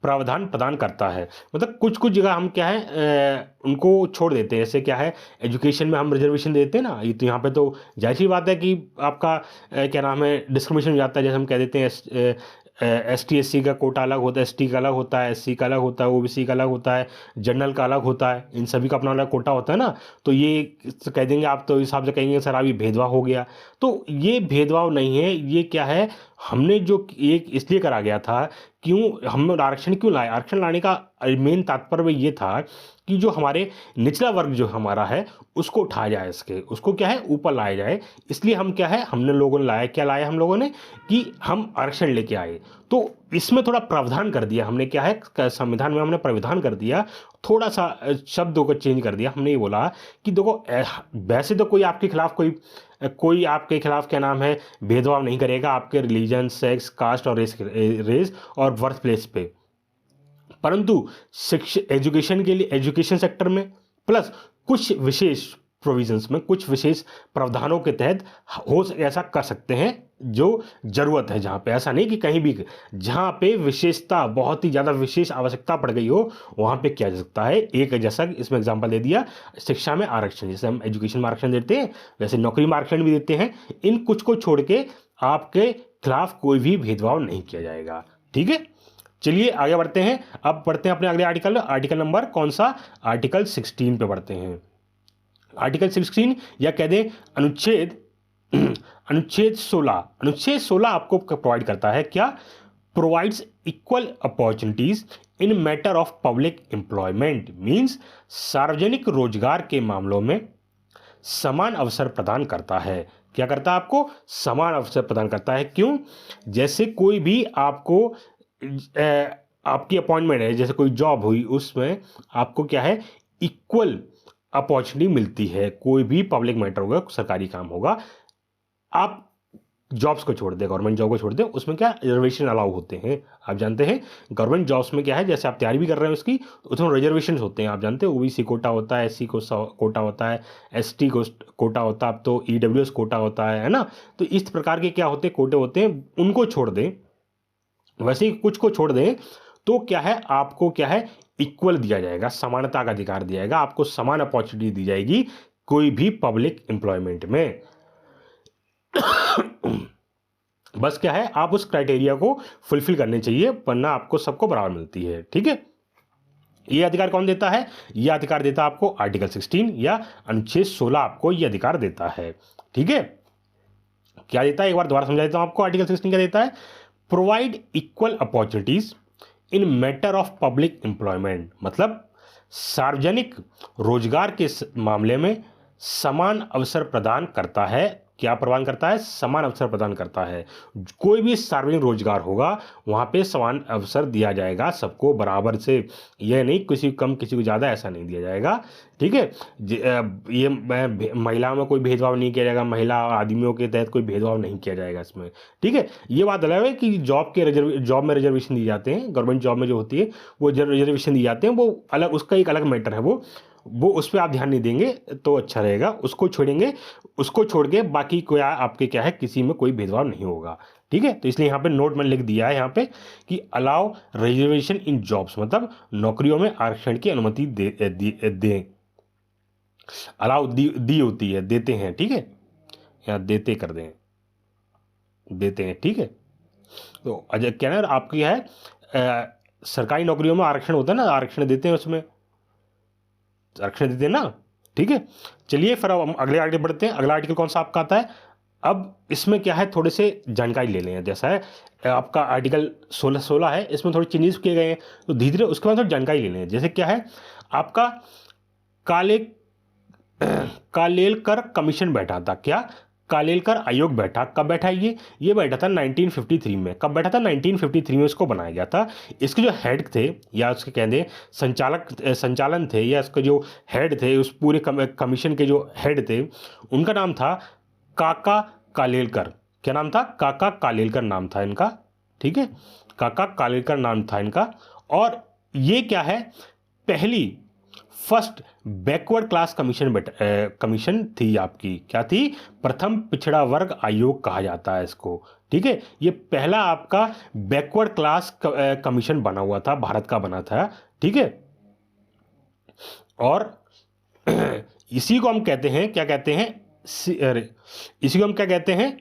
प्रदान करता है। मतलब कुछ जगह हम क्या है उनको छोड़ देते हैं। जैसे क्या है, एजुकेशन में हम रिजर्वेशन देते हैं ना, ये तो यहाँ पे तो जाहिर सी बात है कि आपका क्या नाम है, डिस्क्रिमिनेशन हो जाता है। जैसे हम कह देते हैं ST SC का कोटा अलग होता है, ST का अलग होता है, SC का अलग होता है, OBC का अलग होता है, जनरल का अलग होता है। इन सभी का अपना अलग कोटा होता है ना। तो ये कह देंगे आप, तो इस हिसाब से कहेंगे सर अभी भेदभाव हो गया। तो ये भेदभाव नहीं है, ये क्या है, हमने जो एक इसलिए करा गया था, क्यों हम आरक्षण क्यों लाए। आरक्षण लाने का मेन तात्पर्य ये था कि जो हमारे निचला वर्ग जो हमारा है उसको उठाया जाए, उसको क्या है ऊपर लाया जाए। इसलिए हम क्या है, हमने लोगों ने लाया, क्या लाया हम लोगों ने, कि हम आरक्षण लेके आए। तो इसमें थोड़ा प्रावधान कर दिया हमने, क्या है, संविधान में हमने प्रावधान कर दिया, थोड़ा सा शब्दों को चेंज कर दिया। हमने ये बोला कि देखो वैसे तो कोई आपके खिलाफ क्या नाम है भेदभाव नहीं करेगा आपके रिलीजन, सेक्स, कास्ट और रेस और बर्थ प्लेस पे, परंतु एजुकेशन के लिए, एजुकेशन सेक्टर में प्लस कुछ विशेष प्रोविजंस में, कुछ विशेष प्रावधानों के तहत ऐसा कर सकते हैं जो ज़रूरत है। जहाँ पे ऐसा नहीं कि कहीं भी, जहाँ पे विशेषता, बहुत ही ज़्यादा विशेष आवश्यकता पड़ गई हो, वहाँ पे किया जा सकता है। एक जैसा इसमें एग्जांपल दे दिया, शिक्षा में आरक्षण, जैसे हम एजुकेशन में आरक्षण देते हैं वैसे नौकरी में आरक्षण भी देते हैं। इन कुछ को छोड़ के आपके खिलाफ कोई भी भेदभाव नहीं किया जाएगा, ठीक है। चलिए आगे बढ़ते हैं। अब बढ़ते हैं अपने अगले आर्टिकल नंबर कौन सा, आर्टिकल 16 पे बढ़ते हैं। आर्टिकल 16 या कह दें अनुच्छेद अनुच्छेद 16। अनुच्छेद 16 आपको प्रोवाइड करता है क्या? Provides equal opportunities in matter of public employment, means सार्वजनिक रोजगार के मामलों में समान अवसर प्रदान करता है। क्या करता है? आपको समान अवसर प्रदान करता है। क्यों? जैसे कोई भी आपको आपकी अपॉइंटमेंट है, जैसे कोई जॉब हुई, उसमें आपको क्या है? इक्वल अपॉर्चुनिटी मिलती है। कोई भी पब्लिक मैटर होगा, सरकारी काम होगा, आप जॉब्स को छोड़ दें, गवर्नमेंट जॉब को छोड़ दें, उसमें क्या रिजर्वेशन अलाउ होते हैं। आप जानते हैं गवर्नमेंट जॉब्स में क्या है, जैसे आप तैयारी भी कर रहे हैं उसकी, उसमें रिजर्वेशन होते हैं। आप जानते हैं ओबीसी कोटा होता है, एससी को कोटा होता है, एसटी को कोटा होता है, अब तो ईडब्ल्यूएस कोटा होता है ना। तो इस प्रकार के क्या होते हैं, कोटे होते हैं, उनको छोड़ दें, वैसे ही कुछ को छोड़ दें तो क्या है, आपको क्या है, इक्वल दिया जाएगा, समानता का अधिकार दिया जाएगा, आपको समान अपॉर्चुनिटी दी जाएगी कोई भी पब्लिक एम्प्लॉयमेंट में। बस क्या है, आप उस क्राइटेरिया को फुलफिल करने चाहिए, वरना आपको सबको बराबर मिलती है। ठीक है, ये अधिकार कौन देता है? ये अधिकार देता है आपको आर्टिकल 16 या अनुच्छेद 16 आपको ये अधिकार देता है। ठीक है, क्या देता है, एक बार दोबारा समझा देता हूं आपको। आर्टिकल 16 क्या देता है? Provide equal opportunities in matter of public employment, मतलब सार्वजनिक रोजगार के मामले में समान अवसर प्रदान करता है। क्या प्रदान करता है? समान अवसर प्रदान करता है। कोई भी सार्वजनिक रोजगार होगा वहाँ पे समान अवसर दिया जाएगा सबको बराबर से, यह नहीं किसी को कम किसी को ज़्यादा, ऐसा नहीं दिया जाएगा। ठीक है, ये महिलाओं में कोई भेदभाव नहीं किया जाएगा, महिला आदमियों के तहत कोई भेदभाव नहीं किया जाएगा इसमें। ठीक है, ये बात अलग है कि जॉब में रिजर्वेशन दिए जाते हैं, गवर्नमेंट जॉब में जो होती है वो रिजर्वेशन दिए जाते हैं, वो अलग, उसका एक अलग मैटर है, वो उस पर आप ध्यान नहीं देंगे तो अच्छा रहेगा, उसको छोड़ेंगे, उसको छोड़ के बाकी कोई आपके क्या है, किसी में कोई भेदभाव नहीं होगा। ठीक है, तो इसलिए यहाँ पे नोट मैंने लिख दिया है यहाँ पे कि अलाउ रिजर्वेशन इन जॉब्स, मतलब नौकरियों में आरक्षण की अनुमति दे अलाउ दी होती है, देते हैं। ठीक है, यहाँ देते कर दें, देते हैं। ठीक है, तो अजय क्या है, आपकी है सरकारी नौकरियों में आरक्षण होता है ना, आरक्षण देते हैं, उसमें आरक्षण देते हैं ना। ठीक है, चलिए फिर अब हम अगले आर्टिकल बढ़ते हैं। अगला आर्टिकल कौन सा आपका आता है? अब इसमें क्या है, थोड़े से जानकारी ले लें। जैसा है आपका आर्टिकल 16 है, इसमें थोड़े चेंजेस किए गए हैं, तो धीरे धीरे उसके बाद थोड़ी जानकारी ले लें। जैसे क्या है आपका कालेलकर कमीशन बैठा था। क्या? कालेलकर आयोग बैठा, कब बैठा ये बैठा था 1953 में। कब बैठा था? 1953 में इसको बनाया गया था। इसके जो हेड थे, या उसके कहते संचालन थे, या इसके जो हेड थे, उस पूरे कमीशन के जो हेड थे, उनका नाम था काका कालेलकर। क्या नाम था? काका कालेलकर नाम था इनका। ठीक है, काका कालेलकर नाम था इनका। और ये क्या है, पहली फर्स्ट बैकवर्ड क्लास कमीशन थी आपकी। क्या थी? प्रथम पिछड़ा वर्ग आयोग कहा जाता है इसको। ठीक है, ये पहला आपका बैकवर्ड क्लास कमीशन बना हुआ था, भारत का बना था। ठीक है, और इसी को हम कहते हैं, क्या कहते हैं, इसी को हम क्या कहते हैं,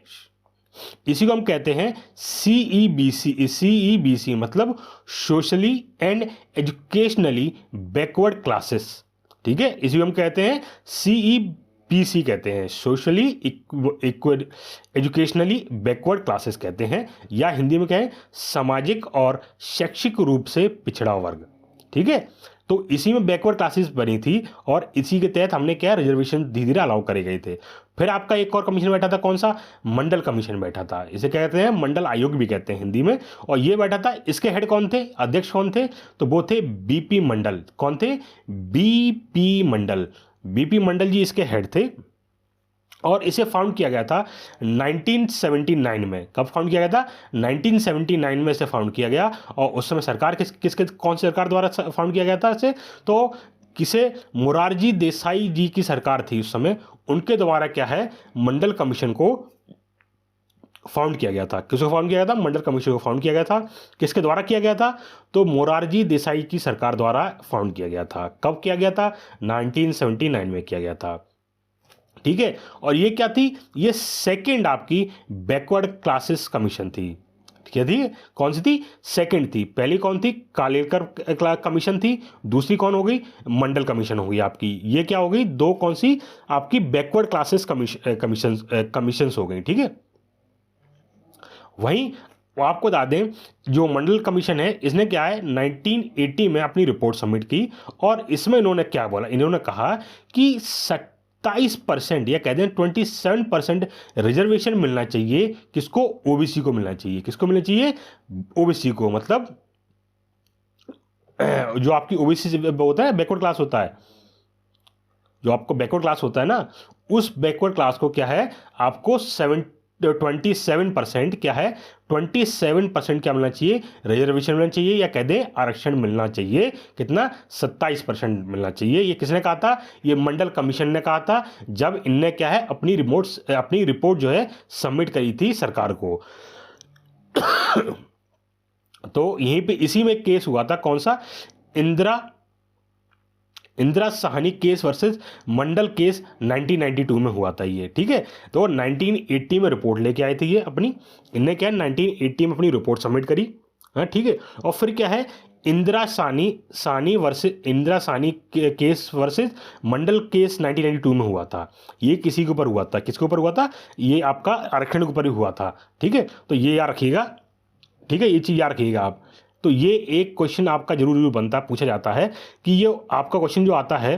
इसी को हम कहते हैं सीईबीसी, मतलब socially and educationally backward classes. ठीक है, इसी को हम कहते हैं सीईबीसी कहते हैं, सोशली एजुकेशनली बैकवर्ड क्लासेस कहते हैं, या हिंदी में कहें सामाजिक और शैक्षिक रूप से पिछड़ा वर्ग। ठीक है, तो इसी में बैकवर्ड क्लासेस बनी थी, और इसी के तहत हमने क्या, रिजर्वेशन धीरे धीरे अलाउ करे गए थे। फिर आपका एक और कमीशन बैठा था, कौन सा? मंडल कमीशन बैठा था। इसे क्या कहते हैं? मंडल आयोग भी कहते हैं हिंदी में। और ये बैठा था, इसके हेड कौन थे, अध्यक्ष कौन थे? तो वो थे बीपी मंडल। कौन थे? बीपी मंडल। बीपी मंडल जी इसके हेड थे, और इसे फाउंड किया गया था 1979 में। कब फाउंड किया गया था? 1979 में इसे फाउंड किया गया। और उस समय सरकार किसके कौन सी सरकार द्वारा फाउंड किया गया था इसे? तो किसे? मोरारजी देसाई जी की सरकार थी उस समय, उनके द्वारा क्या है, मंडल कमीशन को फाउंड किया गया था। किसको फाउंड किया गया था? मंडल कमीशन को फाउंड किया गया था। किसके द्वारा किया गया था? तो मोरारजी देसाई की सरकार द्वारा फाउंड किया गया था। कब किया गया था? 1979 में किया गया था। ठीक है, और ये क्या थी? ये सेकंड आपकी बैकवर्ड क्लासेस कमीशन थी। क्या थी, कौन सी थी, सेकंड थी। पहली कौन थी, कालेलकर कमीशन थी, दूसरी कौन हो गई, मंडल कमीशन हो गई आपकी। ये क्या हो गई, दो कौन सी आपकी बैकवर्ड क्लासेस कमीशन हो गई, ठीक है। वहीं वो आपको बता दें, जो मंडल कमीशन है इसने क्या है 1980 में अपनी रिपोर्ट सबमिट की, और इसमें इन्होंने क्या बोला, इन्होंने कहा कि 27% या कह दें 27% रिजर्वेशन मिलना चाहिए, किसको, ओबीसी को मिलना चाहिए। किसको मिलना चाहिए, ओबीसी को। मतलब जो आपकी ओबीसी होता है, बैकवर्ड क्लास होता है, जो आपको बैकवर्ड क्लास होता है ना, उस बैकवर्ड क्लास को क्या है, आपको 27% क्या है, 27% क्या मिलना चाहिए, रिजर्वेशन मिलना चाहिए, या कह दें आरक्षण मिलना चाहिए। कितना, 27% मिलना चाहिए। ये किसने कहा था, ये मंडल कमीशन ने कहा था, जब इनने क्या है अपनी रिपोर्ट जो है सबमिट करी थी सरकार को। तो यहीं पे इसी में केस हुआ था, कौन सा, इंदिरा साहनी केस वर्सेस मंडल केस 1992 में हुआ था ये, ठीक है। तो 1980 में रिपोर्ट लेके आए थे ये अपनी, इनने क्या 1980 में अपनी रिपोर्ट सबमिट करी, हाँ ठीक है। और फिर क्या है, इंदिरा सानी केस वर्सेस मंडल केस 1992 में हुआ था। ये किसी के ऊपर हुआ था, किसके ऊपर हुआ था, ये आपका आरक्षण के ऊपर ही हुआ था, ठीक है। तो ये याद रखिएगा, ठीक है, ये चीज़ याद रखिएगा आप। तो ये एक क्वेश्चन आपका जरूर बनता, पूछा जाता है कि ये आपका क्वेश्चन जो आता है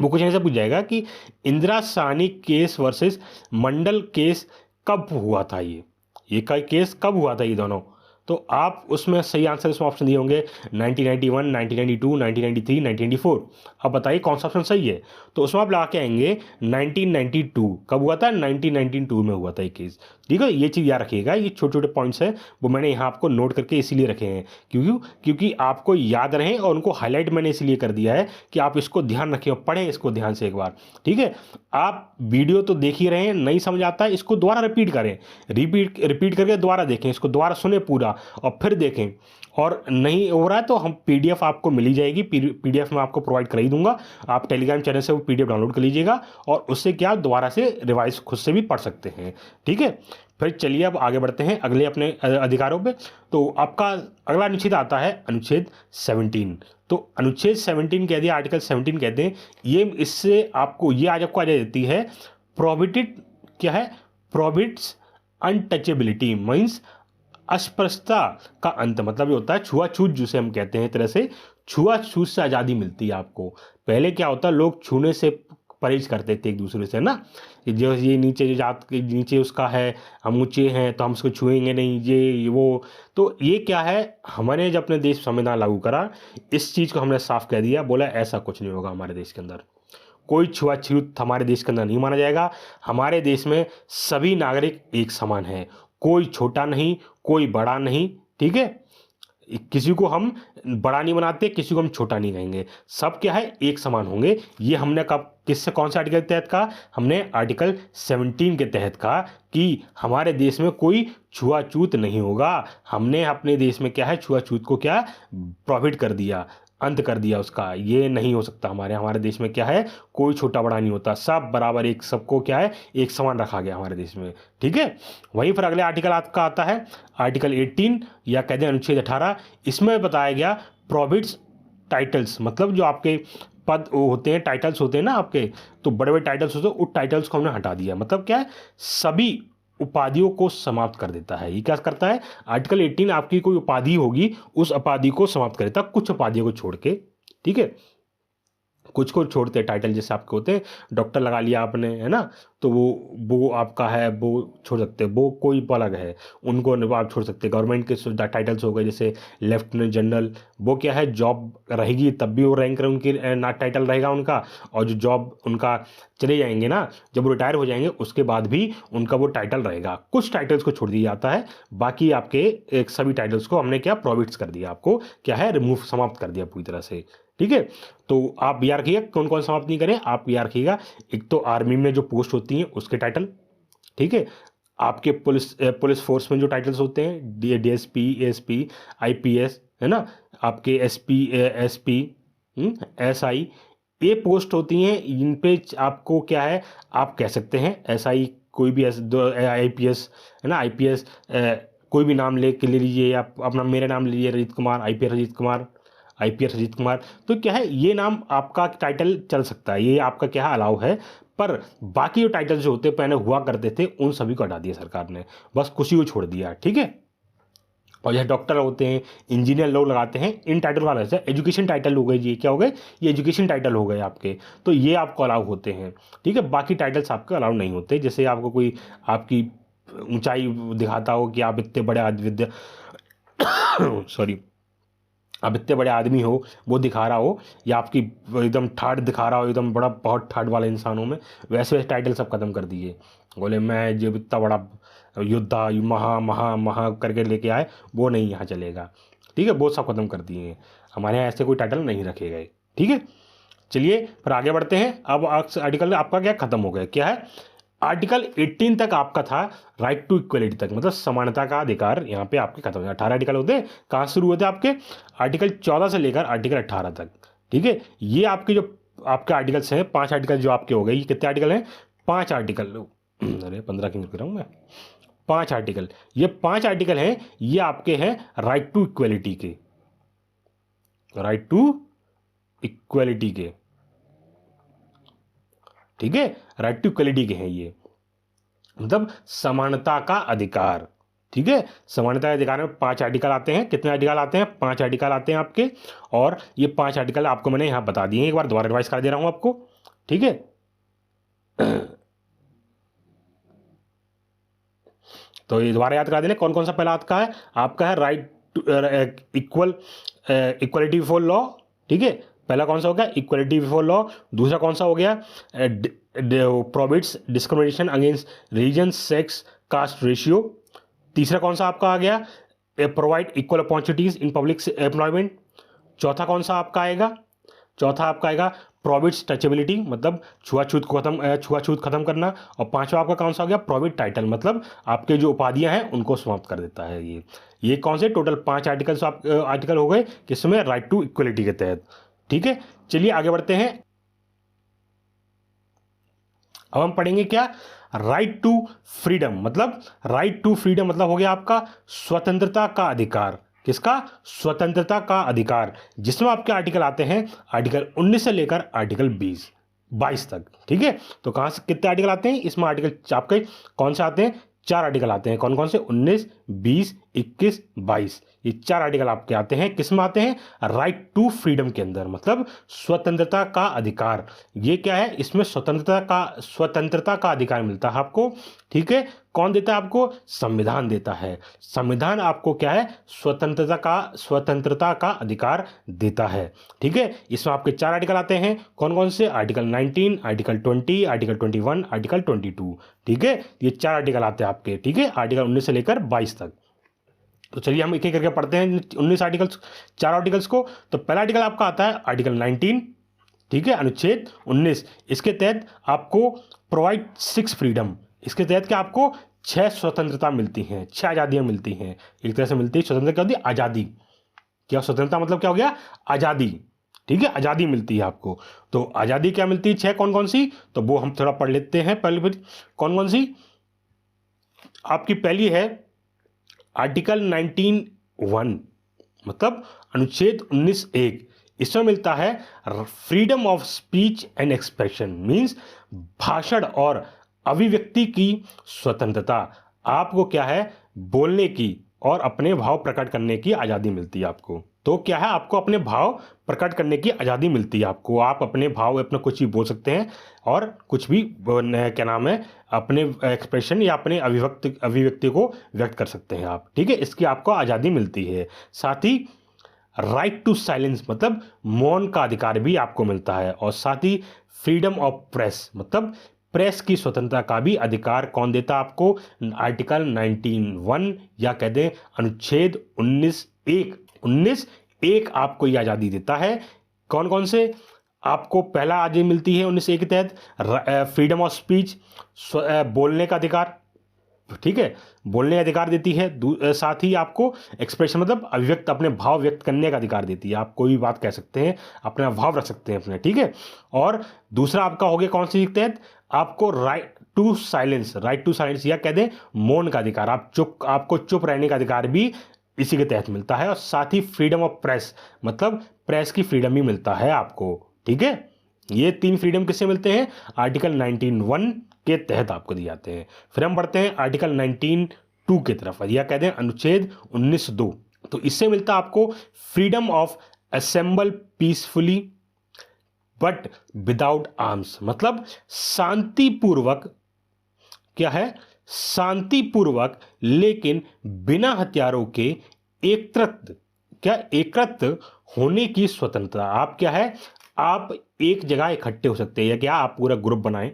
वो क्वेश्चन ऐसा पूछ जाएगा कि इंदिरा साहनी केस वर्सेस मंडल केस कब हुआ था, ये केस कब हुआ था ये दोनों। तो आप उसमें सही आंसर इसमें ऑप्शन दिए होंगे 1991, 1992, 1993, 1994। अब बताइए कौन सा ऑप्शन सही है। तो उसमें आप लगा के आएंगे 1992। कब हुआ था, 1992 में हुआ था ये केस, ठीक है। ये चीज़ याद रखिएगा, ये छोटे छोटे पॉइंट्स हैं वो मैंने यहाँ आपको नोट करके इसीलिए रखे हैं, क्योंकि आपको याद रहें, और उनको हाईलाइट मैंने इसलिए कर दिया है कि आप इसको ध्यान रखें और पढ़ें इसको ध्यान से एक बार, ठीक है। आप वीडियो तो देख ही रहे हैं, नहीं समझ आता है इसको दोबारा रिपीट करें, रिपीट करके दोबारा देखें, इसको दोबारा सुने पूरा और फिर देखें। और नहीं हो रहा है तो हम पीडीएफ आपको मिल ही जाएगी, पीडीएफ में आपको प्रोवाइड कर ही दूंगा, आप टेलीग्राम चैनल से वो पीडीएफ डाउनलोड कर लीजिएगा, और उससे क्या दोबारा से रिवाइज खुद से भी पढ़ सकते हैं, ठीक है। फिर चलिए अब आगे बढ़ते हैं अगले अपने अधिकारों पे। तो आपका अगला अनुच्छेद आता है अनुच्छेद 17। तो अनुच्छेद 17 कह दिया, आर्टिकल 17 कहते हैं, ये इससे आपको ये आज आपको आ जाती है प्रोहिबिटेड, क्या है, प्रोहिबिट्स अनटचेबिलिटी, मीन्स अस्पृश्यता का अंत। मतलब ये होता है छुआछूत, जिसे हम कहते हैं, तरह से छुआछूत से आज़ादी मिलती है आपको। पहले क्या होता है, लोग छूने से परहेज करते थे एक दूसरे से ना, जो ये नीचे जो जात के नीचे उसका है, हम ऊंचे हैं तो हम उसको छुएंगे नहीं, ये वो। तो ये क्या है, हमने जब अपने देश संविधान लागू करा, इस चीज़ को हमने साफ कह दिया, बोला ऐसा कुछ नहीं होगा हमारे देश के अंदर, कोई छुआछूत हमारे देश के अंदर नहीं माना जाएगा। हमारे देश में सभी नागरिक एक समान है, कोई छोटा नहीं, कोई बड़ा नहीं, ठीक है। किसी को हम बड़ा नहीं बनाते, किसी को हम छोटा नहीं कहेंगे, सब क्या है एक समान होंगे। ये हमने कब, किससे, कौन से आर्टिकल के तहत कहा, हमने आर्टिकल 17 के तहत कहा कि हमारे देश में कोई छुआछूत नहीं होगा। हमने अपने देश में क्या है, छुआछूत को क्या प्रोहिबिट कर दिया, अंत कर दिया उसका, ये नहीं हो सकता। हमारे देश में क्या है, कोई छोटा बड़ा नहीं होता, सब बराबर, एक सबको क्या है एक समान रखा गया हमारे देश में, ठीक है। वहीं पर अगले आर्टिकल आपका आता है आर्टिकल 18 या कहते हैं अनुच्छेद 18। इसमें बताया गया प्रोहिबिट्स टाइटल्स, मतलब जो आपके पद होते हैं, टाइटल्स होते हैं ना आपके, तो बड़े बड़े टाइटल्स होते हैं, उन टाइटल्स को हमने हटा दिया। मतलब क्या है, सभी उपाधियों को समाप्त कर देता है। ये क्या करता है, आर्टिकल 18 आपकी कोई उपाधि होगी उस उपाधि को समाप्त कर देता है, कुछ उपाधियों को छोड़ के, ठीक है। कुछ को छोड़ते हैं टाइटल, जैसे आपके होते हैं, डॉक्टर लगा लिया आपने, है ना, तो वो आपका है, वो छोड़ सकते हैं, वो कोई अलग है, उनको आप छोड़ सकते हैं। गवर्नमेंट के टाइटल्स हो गए जैसे लेफ्टिनेंट जनरल, वो क्या है जॉब रहेगी तब भी वो रैंक उनकी ना टाइटल रहेगा उनका, और जो जॉब उनका चले जाएंगे ना, जब वो रिटायर हो जाएंगे उसके बाद भी उनका वो टाइटल रहेगा। कुछ टाइटल्स को छोड़ दिया जाता है, बाकी आपके एक सभी टाइटल्स को हमने क्या प्रोहिबिट्स कर दिया, आपको क्या है रिमूव, समाप्त कर दिया पूरी तरह से, ठीक है। तो आप याद रखिएगा कौन कौन समाप्त नहीं करें, आप याद रखिएगा, एक तो आर्मी में जो पोस्ट होती हैं उसके टाइटल, ठीक है। आपके पुलिस फोर्स में जो टाइटल्स होते हैं, डीएसपी, एएसपी, आईपीएस, है ना, आपके एसपी, एसपी, एसआई, ये पोस्ट होती हैं। इन पे आपको क्या है, आप कह सकते हैं एसआई, कोई भी आईपीएस, है ना, आईपीएस कोई भी नाम ले के ले लीजिए, आप अपना मेरा नाम ले लीजिए रजित कुमार, आईपीएस रजित कुमार, आईपीएस अजीत कुमार, तो क्या है ये नाम आपका टाइटल चल सकता है, ये आपका क्या है अलाउ है। पर बाकी जो टाइटल जो होते पहले हुआ करते थे उन सभी को हटा दिया सरकार ने, बस कुछ को छोड़ दिया, ठीक है। और यह डॉक्टर होते हैं, इंजीनियर लोग लगाते हैं, इन टाइटल वाला है एजुकेशन टाइटल हो गए, ये क्या हो गए, ये एजुकेशन टाइटल हो गए आपके, तो ये आपको अलाउ होते हैं, ठीक है। बाकी टाइटल्स आपके अलाउ नहीं होते, जैसे आपको कोई आपकी ऊंचाई दिखाता हो कि आप इतने बड़े विद्या सॉरी आप इतने बड़े आदमी हो वो दिखा रहा हो, या आपकी एकदम ठाठ दिखा रहा हो, एकदम बड़ा बहुत ठाठ वाले इंसानों में, वैसे वैसे टाइटल सब खत्म कर दिए। बोले मैं जो इतना बड़ा योद्धा महा महा महा करके लेके आए, वो नहीं यहाँ चलेगा, ठीक है, वो सब खत्म कर दिए हैं, हमारे यहाँ ऐसे कोई टाइटल नहीं रखे गए, ठीक है। चलिए फिर आगे बढ़ते हैं। अब आर्टिकल आपका क्या खत्म हो गया, क्या है, आर्टिकल 18 तक आपका था राइट टू इक्वलिटी तक, मतलब समानता का अधिकार यहाँ पे आपके खत्म हो गया। 18 आर्टिकल होते हैं, कहाँ शुरू होते हैं आपके, आर्टिकल 14 से लेकर आर्टिकल 18 तक, ठीक है। ये आपके जो आपके आर्टिकल्स हैं, 5 आर्टिकल जो आपके हो गए, ये कितने आर्टिकल हैं, 5 आर्टिकल, अरे 15 क्यों कर रहा हूँ मैं, 5 आर्टिकल, ये 5 आर्टिकल हैं, ये आपके हैं राइट टू इक्वलिटी के, राइट टू इक्वलिटी के, ठीक है, राइट टू इक्वलिटी के हैं ये, मतलब समानता का अधिकार, ठीक है। समानता के अधिकार में 5 आर्टिकल आते हैं, कितने आर्टिकल आते हैं, 5 आर्टिकल आते हैं आपके, और ये 5 आर्टिकल आपको मैंने यहां बता दिए, एक बार दोबारा रिवाइज कर दे रहा हूं आपको, ठीक है। तो ये दोबारा याद करा देना कौन कौन सा पहला आपका है, आपका है right to equality before law, ठीक है, पहला कौन सा हो गया, इक्वलिटी बिफोर लॉ। दूसरा कौन सा हो गया, prohibits discrimination against religion, sex, caste ratio. तीसरा कौन सा आपका आ गया, provide equal opportunities in public employment. चौथा कौन सा आपका आएगा, चौथा आपका आएगा प्रोहिबिट्स टचेबिलिटी, मतलब छुआछूत खत्म करना। और पांचवा आपका कौन सा हो गया, प्रोहिबिट टाइटल, मतलब आपके जो उपाधियां हैं उनको समाप्त कर देता है। ये कौन से टोटल 5 आर्टिकल्स आर्टिकल हो गए किसमें, राइट टू इक्वलिटी के तहत, ठीक है। चलिए आगे बढ़ते हैं। अब हम पढ़ेंगे क्या, राइट टू फ्रीडम, मतलब राइट टू फ्रीडम मतलब हो गया आपका स्वतंत्रता का अधिकार, किसका, स्वतंत्रता का अधिकार, जिसमें आपके आर्टिकल आते हैं आर्टिकल 19 से लेकर आर्टिकल 22 तक, ठीक है। तो कहां से कितने आर्टिकल आते हैं इसमें, आर्टिकल आपके कौन से आते हैं, 4 आर्टिकल आते हैं, कौन कौन से, 19, 20, 21, 22, ये 4 आर्टिकल आपके आते हैं, किस में आते हैं, राइट टू फ्रीडम के अंदर, मतलब स्वतंत्रता का अधिकार। ये क्या है, इसमें स्वतंत्रता का अधिकार मिलता है आपको, ठीक है। कौन देता है आपको, संविधान देता है, संविधान आपको क्या है, स्वतंत्रता का अधिकार देता है, ठीक है। इसमें आपके 4 आर्टिकल आते हैं, कौन कौन से, आर्टिकल 19, आर्टिकल 20, आर्टिकल 21, आर्टिकल 22, ठीक है। ये 4 आर्टिकल आते हैं आपके, ठीक है, आर्टिकल 19 से लेकर 22 तक। तो चलिए हम एक एक करके पढ़ते हैं 19 आर्टिकल्स, 4 आर्टिकल्स को। तो पहला आर्टिकल आपका आता है आर्टिकल 19, ठीक है, अनुच्छेद 19, इसके तहत आपको प्रोवाइड 6 फ्रीडम, इसके तहत क्या आपको 6 स्वतंत्रता मिलती हैं, 6 आज़ादियाँ मिलती हैं, एक तरह से मिलती है स्वतंत्रता, क्या होती है, आज़ादी, क्या स्वतंत्रता मतलब क्या हो गया, आज़ादी, ठीक है, आज़ादी मिलती है आपको। तो आज़ादी क्या मिलती है, 6 कौन कौन सी, तो वो हम थोड़ा पढ़ लेते हैं पहले, फिर कौन कौन सी आपकी, पहली है आर्टिकल 19(1), मतलब अनुच्छेद 19(1), इसमें मिलता है freedom of speech and expression, means भाषण और अभिव्यक्ति की स्वतंत्रता, आपको क्या है, बोलने की और अपने भाव प्रकट करने की आज़ादी मिलती है आपको। तो क्या है, आपको अपने भाव प्रकट करने की आज़ादी मिलती है आपको, आप अपने भाव अपना कुछ भी बोल सकते हैं और कुछ भी क्या नाम है, अपने एक्सप्रेशन या अपने अभिव्यक्ति को व्यक्त कर सकते हैं आप, ठीक है, इसकी आपको आज़ादी मिलती है। साथ ही राइट टू साइलेंस, मतलब मौन का अधिकार भी आपको मिलता है, और साथ ही फ्रीडम ऑफ प्रेस, मतलब प्रेस की स्वतंत्रता का भी अधिकार कौन देता है आपको, आर्टिकल 19(1), या कहते हैं अनुच्छेद 19(1) आपको ये आज़ादी देता है। कौन कौन से आपको पहला आज़ादी मिलती है 19(1) के तहत, फ्रीडम ऑफ स्पीच, बोलने का अधिकार, ठीक है, बोलने का अधिकार देती है। साथ ही आपको एक्सप्रेशन मतलब अभिव्यक्त, अपने भाव व्यक्त करने का अधिकार देती है, आप कोई भी बात कह सकते हैं, अपना भाव रख सकते हैं अपने, ठीक है। और दूसरा आपका हो गया कौन सी के तहत, आपको right to silence, right to silence, या कह दें मौन का अधिकार, आपको चुप रहने का अधिकार भी इसी के तहत मिलता है। और साथ ही फ्रीडम ऑफ प्रेस, मतलब प्रेस की फ्रीडम भी मिलता है आपको। ठीक है, ये 3 फ्रीडम किससे मिलते हैं? आर्टिकल 19(1) के तहत आपको दिए जाते हैं। फिर हम बढ़ते हैं आर्टिकल 19(2) की तरफ, या कहते हैं अनुच्छेद 19(2). तो इससे मिलता है आपको freedom of assemble peacefully but without arms, मतलब शांतिपूर्वक, क्या है, शांतिपूर्वक लेकिन बिना हथियारों के एकत्र होने की स्वतंत्रता। आप क्या है, आप एक जगह इकट्ठे हो सकते हैं, या क्या आप पूरा ग्रुप बनाएं,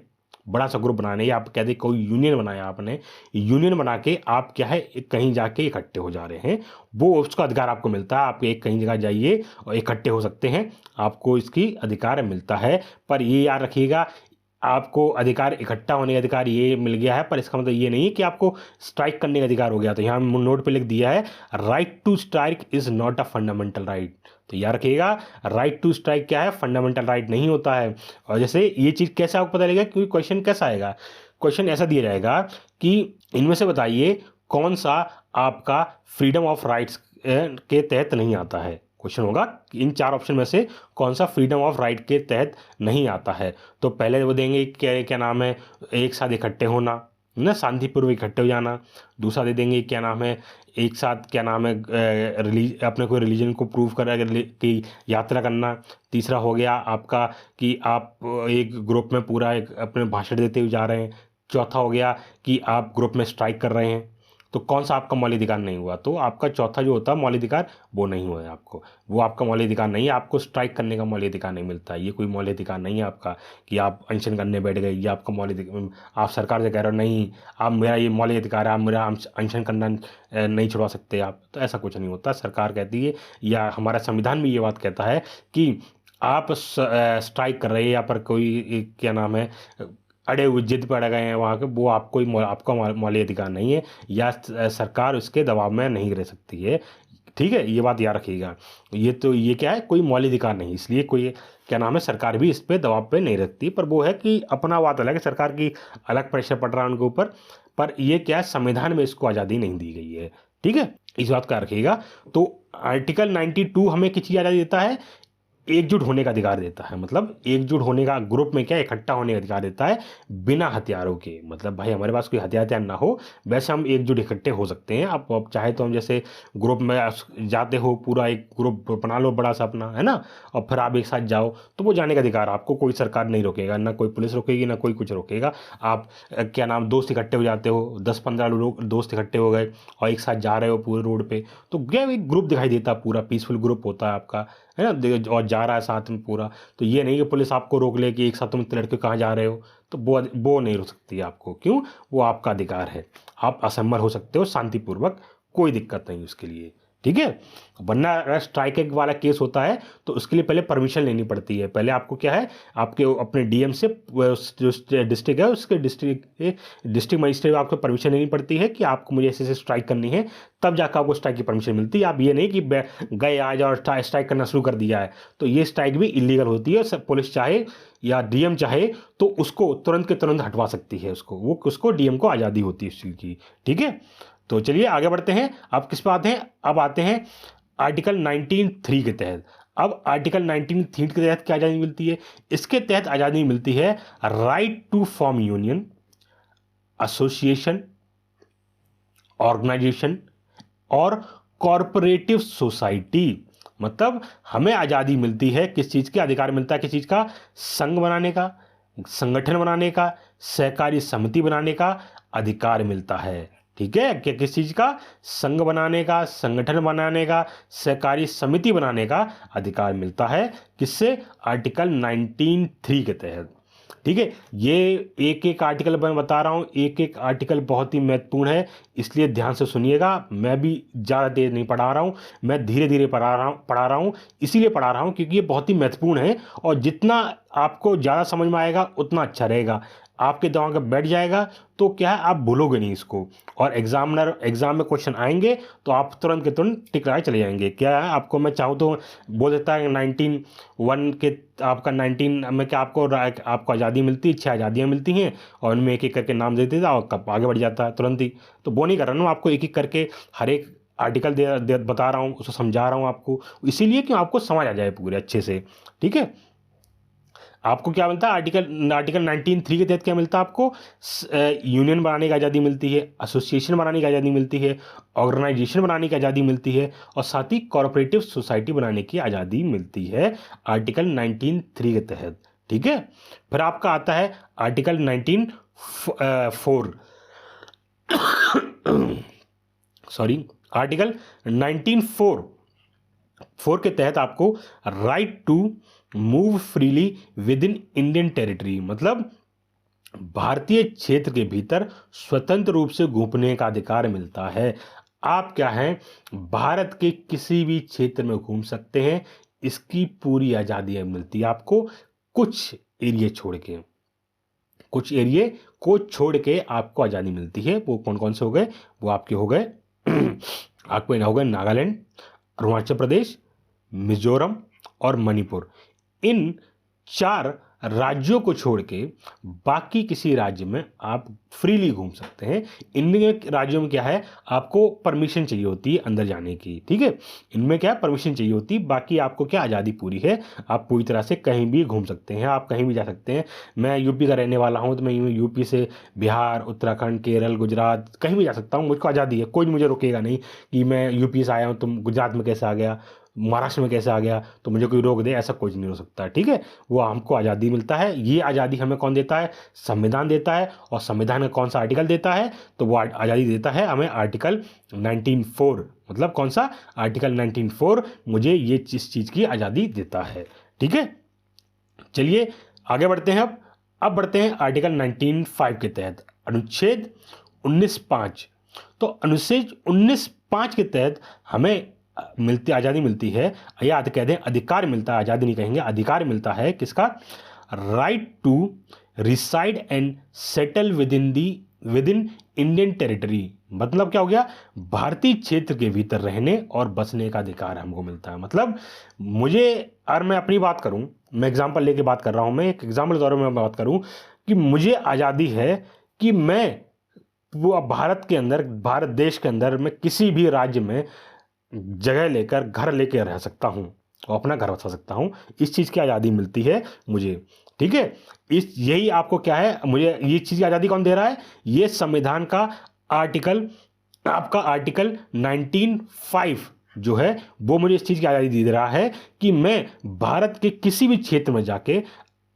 बड़ा सा ग्रुप बनाने, या आप कहते कोई यूनियन बनाया आपने, यूनियन बना के आप क्या है कहीं जाके इकट्ठे हो जा रहे हैं, वो उसका अधिकार आपको मिलता है। आप एक कहीं जगह जाइए और इकट्ठे हो सकते हैं, आपको इसकी अधिकार मिलता है। पर ये याद रखिएगा, आपको अधिकार, इकट्ठा होने का अधिकार ये मिल गया है, पर इसका मतलब ये नहीं कि आपको स्ट्राइक करने का अधिकार हो गया। तो यहाँ नोट पे लिख दिया है, right to strike is not a fundamental right. तो याद रखिएगा, राइट टू स्ट्राइक क्या है, फंडामेंटल राइट नहीं होता है। और जैसे ये चीज़ कैसे आपको पता लगेगा, क्योंकि क्वेश्चन कैसा आएगा, क्वेश्चन ऐसा दिया जाएगा कि इनमें से बताइए कौन सा आपका फ्रीडम ऑफ राइट्स के तहत नहीं आता है। क्वेश्चन होगा इन 4 ऑप्शन में से कौन सा फ्रीडम ऑफ राइट के तहत नहीं आता है। तो पहले वो देंगे क्या नाम है, एक साथ इकट्ठे होना ना, शांतिपूर्वक इकट्ठे हो जाना। दूसरा दे देंगे क्या नाम है, एक साथ क्या नाम है अपने कोई रिलीजन को प्रूव करा कि यात्रा करना। तीसरा हो गया आपका कि आप एक ग्रुप में पूरा एक अपने भाषण देते हुए जा रहे हैं। चौथा हो गया कि आप ग्रुप में स्ट्राइक कर रहे हैं। तो कौन सा आपका मौलिक अधिकार नहीं हुआ? तो आपका चौथा जो होता है मौलिक अधिकार, वो नहीं हुआ है आपको, वो आपका मौलिक अधिकार नहीं है। आपको स्ट्राइक करने का मौलिक अधिकार नहीं मिलता है। ये कोई मौलिक अधिकार नहीं है आपका कि आप अनशन करने बैठ गए, ये आपका मौलिक, आप सरकार से कह रहे हो नहीं आप मेरा ये मौलिक अधिकार है, आप मेरा अनशन करना नहीं छुड़वा सकते आप। तो ऐसा कुछ नहीं होता। सरकार कहती है, या हमारा संविधान भी ये बात कहता है कि आप स्ट्राइक कर रहे हैं या पर कोई क्या नाम है अड़े हुए जिद पर अड़ गए हैं वहाँ के, वो आपको आपका मौलिक अधिकार नहीं है, या सरकार उसके दबाव में नहीं रह सकती है। ठीक है, ये बात याद रखिएगा। ये क्या है, कोई मौलिक अधिकार नहीं, इसलिए कोई क्या नाम है सरकार भी इस पर दबाव पे नहीं रखती। पर वो है कि अपना बात अलग है, सरकार की अलग प्रेशर पड़ रहा है उनके ऊपर। पर ये क्या है, संविधान में इसको आज़ादी नहीं दी गई है। ठीक है, इस बात का रखिएगा। तो आर्टिकल 92 हमें किस चीज़ आज़ादी देता है, एकजुट होने का अधिकार देता है। मतलब एकजुट होने का, ग्रुप में क्या इकट्ठा होने का अधिकार देता है बिना हथियारों के। मतलब भाई हमारे पास कोई हथियार ना हो, वैसे हम एकजुट इकट्ठे हो सकते हैं। आप चाहे तो हम जैसे ग्रुप में जाते हो, पूरा एक ग्रुप बना लो बड़ा सा अपना, है ना, और फिर आप एक साथ जाओ, तो वो जाने का अधिकार आपको कोई सरकार नहीं रोकेगा, ना कोई पुलिस रोकेगी, ना कोई कुछ रोकेगा। आप क्या नाम दोस्त इकट्ठे हो जाते हो, 10-15 लोग दोस्त इकट्ठे हो गए और एक साथ जा रहे हो पूरे रोड पे, तो क्या एक ग्रुप दिखाई देता है, पूरा पीसफुल ग्रुप होता है आपका, है ना, और जा रहा है साथ में पूरा। तो ये नहीं कि पुलिस आपको रोक ले कि एक साथ तुम इतने लड़के कहाँ जा रहे हो, तो वो नहीं रोक सकती आपको। क्यों? वो आपका अधिकार है, आप असेंबल हो सकते हो शांतिपूर्वक, कोई दिक्कत नहीं उसके लिए। ठीक है, वरना अगर स्ट्राइक वाला केस होता है तो उसके लिए पहले परमिशन लेनी पड़ती है। पहले आपको क्या है, आपके अपने डीएम से, जो डिस्ट्रिक्ट है उसके डिस्ट्रिक्ट मजिस्ट्रेट आपको परमिशन लेनी पड़ती है कि आपको मुझे ऐसे स्ट्राइक करनी है, तब जाकर आपको स्ट्राइक की परमिशन मिलती है। आप ये नहीं कि गए आज और स्ट्राइक करना शुरू कर दिया है, तो ये स्ट्राइक भी इलीगल होती है। पुलिस चाहे या डीएम चाहे तो उसको तुरंत के तुरंत हटवा सकती है, उसको डीएम को आज़ादी होती है इस चीज़ की। ठीक है, तो चलिए आगे बढ़ते हैं। अब किस पे आते हैं, अब आते हैं आर्टिकल 19(3) के तहत। अब आर्टिकल 19(3) के तहत क्या आज़ादी मिलती है? इसके तहत आज़ादी मिलती है right to form union, association, organisation और कॉरपोरेटिव सोसाइटी। मतलब हमें आज़ादी मिलती है, किस चीज़ का अधिकार मिलता है, किस चीज़ का, संघ बनाने का, संगठन बनाने का, सहकारी समिति बनाने का अधिकार मिलता है। ठीक है, कि किस चीज़ का, संघ बनाने का, संगठन बनाने का, सहकारी समिति बनाने का अधिकार मिलता है। किससे? आर्टिकल 19(3) के तहत। ठीक है, ये एक एक आर्टिकल मैं बता रहा हूँ, एक एक आर्टिकल बहुत ही महत्वपूर्ण है, इसलिए ध्यान से सुनिएगा। मैं भी ज़्यादा तेज नहीं पढ़ा रहा हूँ, मैं धीरे धीरे पढ़ा रहा हूँ, इसीलिए पढ़ा रहा हूँ क्योंकि ये बहुत ही महत्वपूर्ण है। और जितना आपको ज़्यादा समझ में आएगा उतना अच्छा रहेगा। आपके दिमाग में बैठ जाएगा तो क्या है, आप भूलोगे नहीं इसको, और एग्जाम में क्वेश्चन आएंगे तो आप तुरंत के तुरंत टिक लगाए चले जाएंगे। क्या है, आपको मैं चाहूँ तो बोल देता है 1901 के आपका 19 में क्या आपको आज़ादी मिलती है, 6 आज़ादियाँ मिलती हैं, और उनमें एक एक करके नाम दे देता और कब आगे बढ़ जाता है तुरंत ही। तो वो नहीं कर रहा ना, आपको एक एक करके हर एक आर्टिकल बता रहा हूँ, उसको समझा रहा हूँ आपको, इसीलिए कि आपको समझ आ जाए पूरे अच्छे से। ठीक है, आपको क्या मिलता है, आर्टिकल 19(3) के तहत क्या मिलता है आपको, यूनियन बनाने की आज़ादी मिलती है, एसोसिएशन बनाने की आज़ादी मिलती है, ऑर्गेनाइजेशन बनाने की आज़ादी मिलती है, और साथ ही कॉरपोरेटिव सोसाइटी बनाने की आज़ादी मिलती है आर्टिकल 19(3) के तहत। ठीक है, फिर आपका आता है आर्टिकल 19(4) सॉरी, आर्टिकल 19(4) के तहत आपको right to move freely within Indian territory, मतलब भारतीय क्षेत्र के भीतर स्वतंत्र रूप से घूमने का अधिकार मिलता है। आप क्या हैं, भारत के किसी भी क्षेत्र में घूम सकते हैं, इसकी पूरी आज़ादी मिलती है आपको, कुछ एरिया छोड़ के, कुछ एरिया को छोड़ के आपको आज़ादी मिलती है। वो कौन कौन से हो गए, वो आपके हो गए आपको हो गए नागालैंड, अरुणाचल प्रदेश, मिजोरम और मणिपुर। इन 4 राज्यों को छोड़ के बाकी किसी राज्य में आप फ्रीली घूम सकते हैं। इनमें राज्यों में क्या है, आपको परमिशन चाहिए होती है अंदर जाने की। ठीक है, इनमें क्या है, परमिशन चाहिए होती है, बाकी आपको क्या आज़ादी पूरी है, आप पूरी तरह से कहीं भी घूम सकते हैं, आप कहीं भी जा सकते हैं। मैं यूपी का रहने वाला हूँ, तो मैं यूपी से बिहार, उत्तराखंड, केरल, गुजरात कहीं भी जा सकता हूँ, मुझको आज़ादी है, कोई मुझे रोकेगा नहीं कि मैं यूपी से आया हूँ तुम गुजरात में कैसे आ गया, महाराष्ट्र में कैसे आ गया, तो मुझे कोई रोक दे, ऐसा कुछ नहीं हो सकता। ठीक है, वो हमको आज़ादी मिलता है। ये आज़ादी हमें कौन देता है, संविधान देता है, और संविधान का कौन सा आर्टिकल देता है, तो वो आज़ादी देता है हमें आर्टिकल 19(4), मतलब कौन सा, आर्टिकल 19(4) मुझे ये इस चीज़ की आज़ादी देता है। ठीक है, चलिए आगे बढ़ते हैं। अब बढ़ते हैं आर्टिकल 19(5) के तहत अनुच्छेद 19(5). तो अनुच्छेद 19(5) के तहत हमें आज़ादी मिलती है, या कह दें अधिकार मिलता है, आज़ादी नहीं कहेंगे, अधिकार मिलता है किसका, right to reside and settle within Indian territory, मतलब क्या हो गया, भारतीय क्षेत्र के भीतर रहने और बसने का अधिकार हमको मिलता है। मतलब मुझे, और मैं अपनी बात करूं, मैं एग्जांपल लेके बात कर रहा हूं, मैं एक एग्जांपल के तौर पर मैं बात करूं कि मुझे आज़ादी है कि मैं वो भारत के अंदर, भारत देश के अंदर मैं किसी भी राज्य में जगह लेकर घर लेकर रह सकता हूँ और अपना घर बसा सकता हूँ, इस चीज़ की आज़ादी मिलती है मुझे। ठीक है, यही आपको क्या है, मुझे ये चीज़ की आज़ादी कौन दे रहा है, ये संविधान का आर्टिकल, आपका आर्टिकल 19(5) जो है वो मुझे इस चीज़ की आज़ादी दे रहा है कि मैं भारत के किसी भी क्षेत्र में जाके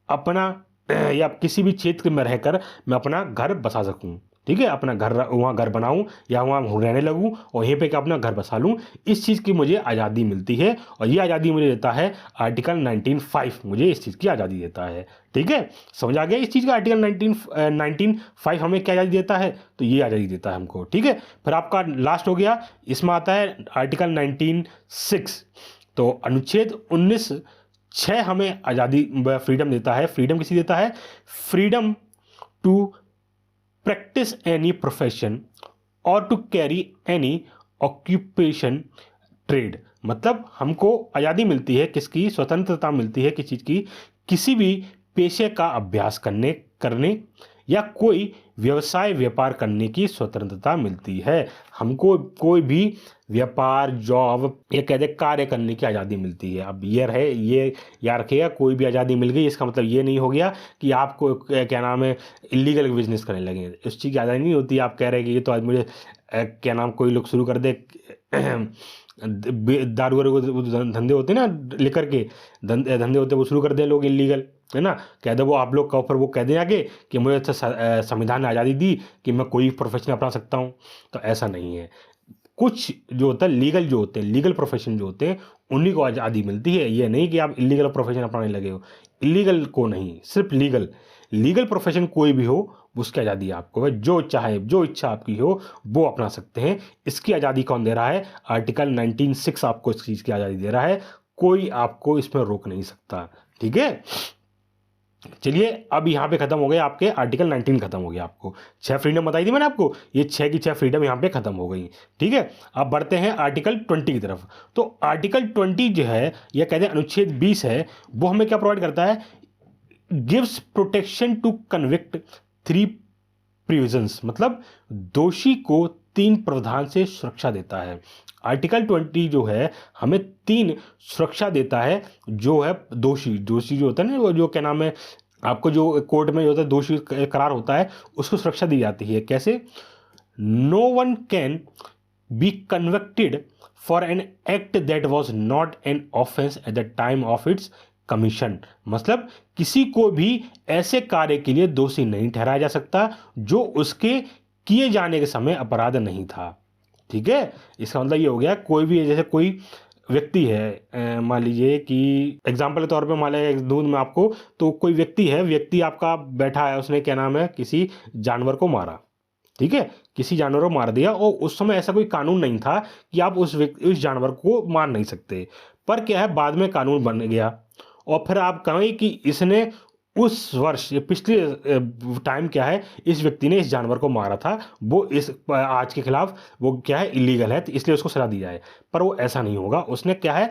अपना या किसी भी क्षेत्र में रहकर मैं अपना घर बसा सकूं। ठीक है, अपना घर वहाँ घर बनाऊं या वहाँ रहने लगूं और यहीं पे क्या अपना घर बसा लूं, इस चीज़ की मुझे आज़ादी मिलती है, और ये आज़ादी मुझे देता है आर्टिकल 19(5), मुझे इस चीज़ की आज़ादी देता है। ठीक है, समझ आ गया इस चीज़ का, आर्टिकल 19(5) हमें क्या आज़ादी देता है, तो ये आज़ादी देता है हमको। ठीक है, फिर आपका लास्ट हो गया, इसमें आता है आर्टिकल 19(6). तो अनुच्छेद 19(6) हमें आज़ादी, फ्रीडम देता है। फ्रीडम किसी देता है, freedom to practice any profession और to carry any occupation trade, मतलब हमको आज़ादी मिलती है, किसकी, स्वतंत्रता मिलती है किस चीज़ की, किसी भी पेशे का अभ्यास करने या कोई व्यवसाय व्यापार करने की स्वतंत्रता मिलती है। हमको कोई भी व्यापार, जॉब या कह दे कार्य करने की आज़ादी मिलती है। अब ये रहे, ये याद रखिएगा, कोई भी आज़ादी मिल गई इसका मतलब ये नहीं हो गया कि आपको क्या नाम है इलीगल बिजनेस करने लगे, उस चीज़ की आज़ादी नहीं होती। आप कह रहे हैं कि ये तो आज मुझे क्या नाम, कोई लोग शुरू कर दे दारू वारू धंधे होते हैं ना, लेकर के धंधे होते हैं, वो शुरू कर दें लोग इलीगल, है ना, कह दे वो आप लोग का ऊपर वो कह दें आगे कि मुझे अच्छा संविधान ने आज़ादी दी कि मैं कोई प्रोफेशन अपना सकता हूँ, तो ऐसा नहीं है। कुछ जो होता है लीगल, जो होते हैं लीगल प्रोफेशन जो होते हैं, उन्हीं को आज़ादी मिलती है। ये नहीं कि आप इलीगल प्रोफेशन अपनाने लगे हो, इलीगल को नहीं, सिर्फ लीगल प्रोफेशन कोई भी हो उसकी आज़ादी आपको है, जो चाहे जो इच्छा आपकी हो वो अपना सकते हैं। इसकी आज़ादी कौन दे रहा है, आर्टिकल 19(6) आपको इस चीज़ की आज़ादी दे रहा है, कोई आपको इसमें रोक नहीं सकता। ठीक है, चलिए अब यहाँ पे खत्म हो गए आपके आर्टिकल 19 खत्म हो गया। आपको 6 फ्रीडम बताई थी मैंने आपको, ये 6 की 6 फ्रीडम यहाँ पे खत्म हो गई। ठीक है, अब बढ़ते हैं आर्टिकल 20 की तरफ। तो आर्टिकल 20 जो है, या कहते हैं अनुच्छेद 20 है, वो हमें क्या प्रोवाइड करता है? Gives protection to convict three provisions, मतलब दोषी को 3 प्रावधान से सुरक्षा देता है। आर्टिकल 20 जो है हमें 3 सुरक्षा देता है, जो है दोषी जो होता है ना, वो जो क्या नाम है, आपको जो कोर्ट में जो होता है दोषी करार होता है, उसको सुरक्षा दी जाती है। कैसे? No one can be convicted for an act that was not an offence at the time of its commission, मतलब किसी को भी ऐसे कार्य के लिए दोषी नहीं ठहराया जा सकता जो उसके किए जाने के समय अपराध नहीं था। ठीक है, इसका मतलब ये हो गया, कोई भी जैसे कोई व्यक्ति है, मान लीजिए कि एग्जाम्पल के तौर पे मान लिया दूध में आपको, तो कोई व्यक्ति आपका बैठा है, उसने क्या नाम है, किसी जानवर को मारा। ठीक है, किसी जानवर को मार दिया, और उस समय ऐसा कोई कानून नहीं था कि आप उस जानवर को मार नहीं सकते। पर क्या है, बाद में कानून बन गया, और फिर आप कहें कि इसने उस वर्ष पिछले टाइम क्या है, इस व्यक्ति ने इस जानवर को मारा था, वो इस आज के खिलाफ वो क्या है, इलीगल है, तो इसलिए उसको सजा दी जाए। पर वो ऐसा नहीं होगा, उसने क्या है,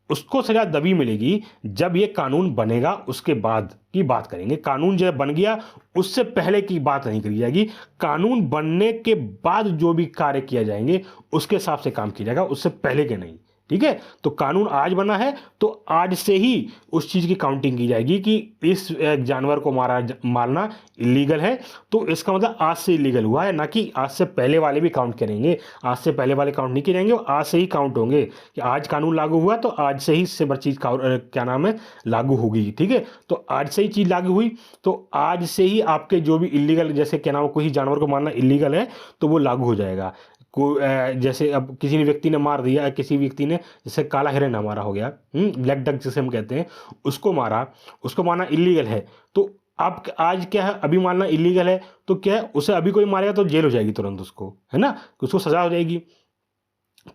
उसको सजा तभी मिलेगी जब ये कानून बनेगा, उसके बाद की बात करेंगे। कानून जब बन गया उससे पहले की बात नहीं करी जाएगी। कानून बनने के बाद जो भी कार्य किया जाएंगे उसके हिसाब से काम किया जाएगा, उससे पहले के नहीं। ठीक है, तो कानून आज बना है तो आज से ही उस चीज़ की काउंटिंग की जाएगी कि इस जानवर को मारना इलीगल है, तो इसका मतलब आज से इलीगल हुआ है, ना कि आज से पहले वाले भी काउंट करेंगे। आज से पहले वाले काउंट नहीं किए जाएंगे, आज से ही काउंट होंगे कि आज कानून लागू हुआ तो आज से ही इससे बड़ी चीज़ क्या नाम है, लागू होगी। ठीक है, तो आज से ही चीज़ लागू हुई तो आज से ही आपके जो भी इलीगल, जैसे क्या नाम है, कोई जानवर को मारना इलीगल है तो वो लागू हो जाएगा। जैसे अब किसी व्यक्ति ने मार दिया, किसी व्यक्ति ने जैसे काला हिरन मारा हो गया, ब्लैक डक जिसे हम कहते हैं, उसको मारना इलीगल है, तो आप आज क्या है, अभी मारना इलीगल है, तो क्या है, उसे अभी कोई मारेगा तो जेल हो जाएगी तुरंत उसको, है ना, उसको सजा हो जाएगी।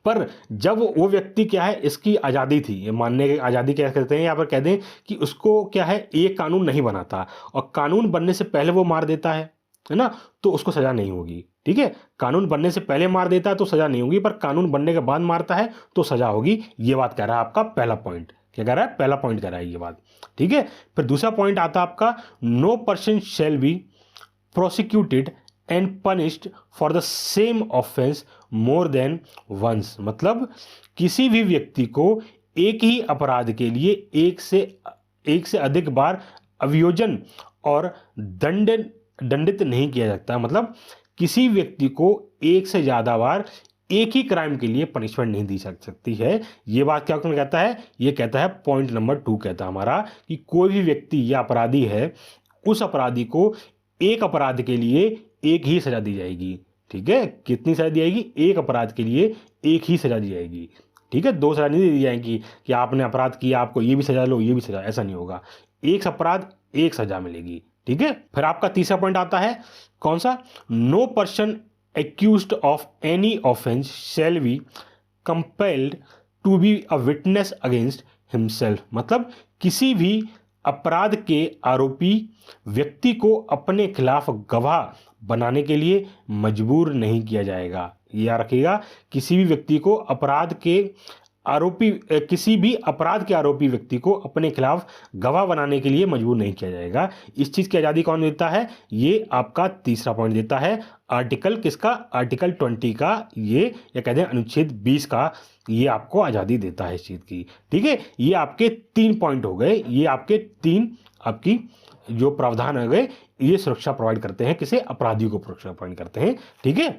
पर जब वो व्यक्ति क्या है, इसकी आज़ादी थी, ये मानने की आज़ादी क्या कहते हैं, यहाँ पर कहते हैं कि उसको क्या है, ये कानून नहीं बना था, और कानून बनने से पहले वो मार देता है ना, तो उसको सजा नहीं होगी। ठीक है, कानून बनने से पहले मार देता है तो सजा नहीं होगी, पर कानून बनने के बाद मारता है तो सजा होगी। ये बात कह रहा है आपका पहला पॉइंट। क्या कह रहा है? पहला पॉइंट कह रहा है ये बात। ठीक है, फिर दूसरा पॉइंट आता है आपका, no person shall be prosecuted and punished for the same offence more than once, मतलब किसी भी व्यक्ति को एक ही अपराध के लिए एक से अधिक बार अभियोजन और दंडित नहीं किया जाता। मतलब किसी व्यक्ति को एक से ज़्यादा बार एक ही क्राइम के लिए पनिशमेंट नहीं दी जा सकती है। ये बात क्या कहता है? ये कहता है पॉइंट नंबर 2 कहता है हमारा कि कोई भी व्यक्ति या अपराधी है, उस अपराधी को एक अपराध के लिए एक ही सजा दी जाएगी। ठीक है, कितनी सजा दी जाएगी? एक अपराध के लिए एक ही सजा दी जाएगी। ठीक है, 2 सजा नहीं दी जाएगी कि आपने अपराध किया आपको ये भी सजा लो ये भी सजा, ऐसा नहीं होगा। एक अपराध एक सजा मिलेगी। ठीक है, फिर आपका तीसरा पॉइंट आता है कौन सा? No person accused of any offense shall be compelled to be a witness against himself, मतलब किसी भी अपराध के आरोपी व्यक्ति को अपने खिलाफ गवाह बनाने के लिए मजबूर नहीं किया जाएगा। याद रखिएगा, किसी भी व्यक्ति को किसी भी अपराध के आरोपी व्यक्ति को अपने खिलाफ गवाह बनाने के लिए मजबूर नहीं किया जाएगा। इस चीज़ की आज़ादी कौन देता है? ये आपका तीसरा पॉइंट देता है। आर्टिकल किसका? आर्टिकल 20 का, ये या कहते हैं अनुच्छेद 20 का, ये आपको आज़ादी देता है इस चीज़ की। ठीक है, ये आपके 3 पॉइंट हो गए। ये आपके 3 आपकी जो प्रावधान हो गए, ये सुरक्षा प्रोवाइड करते हैं, किसे? अपराधियों को सुरक्षा प्रोवाइड करते हैं। ठीक है,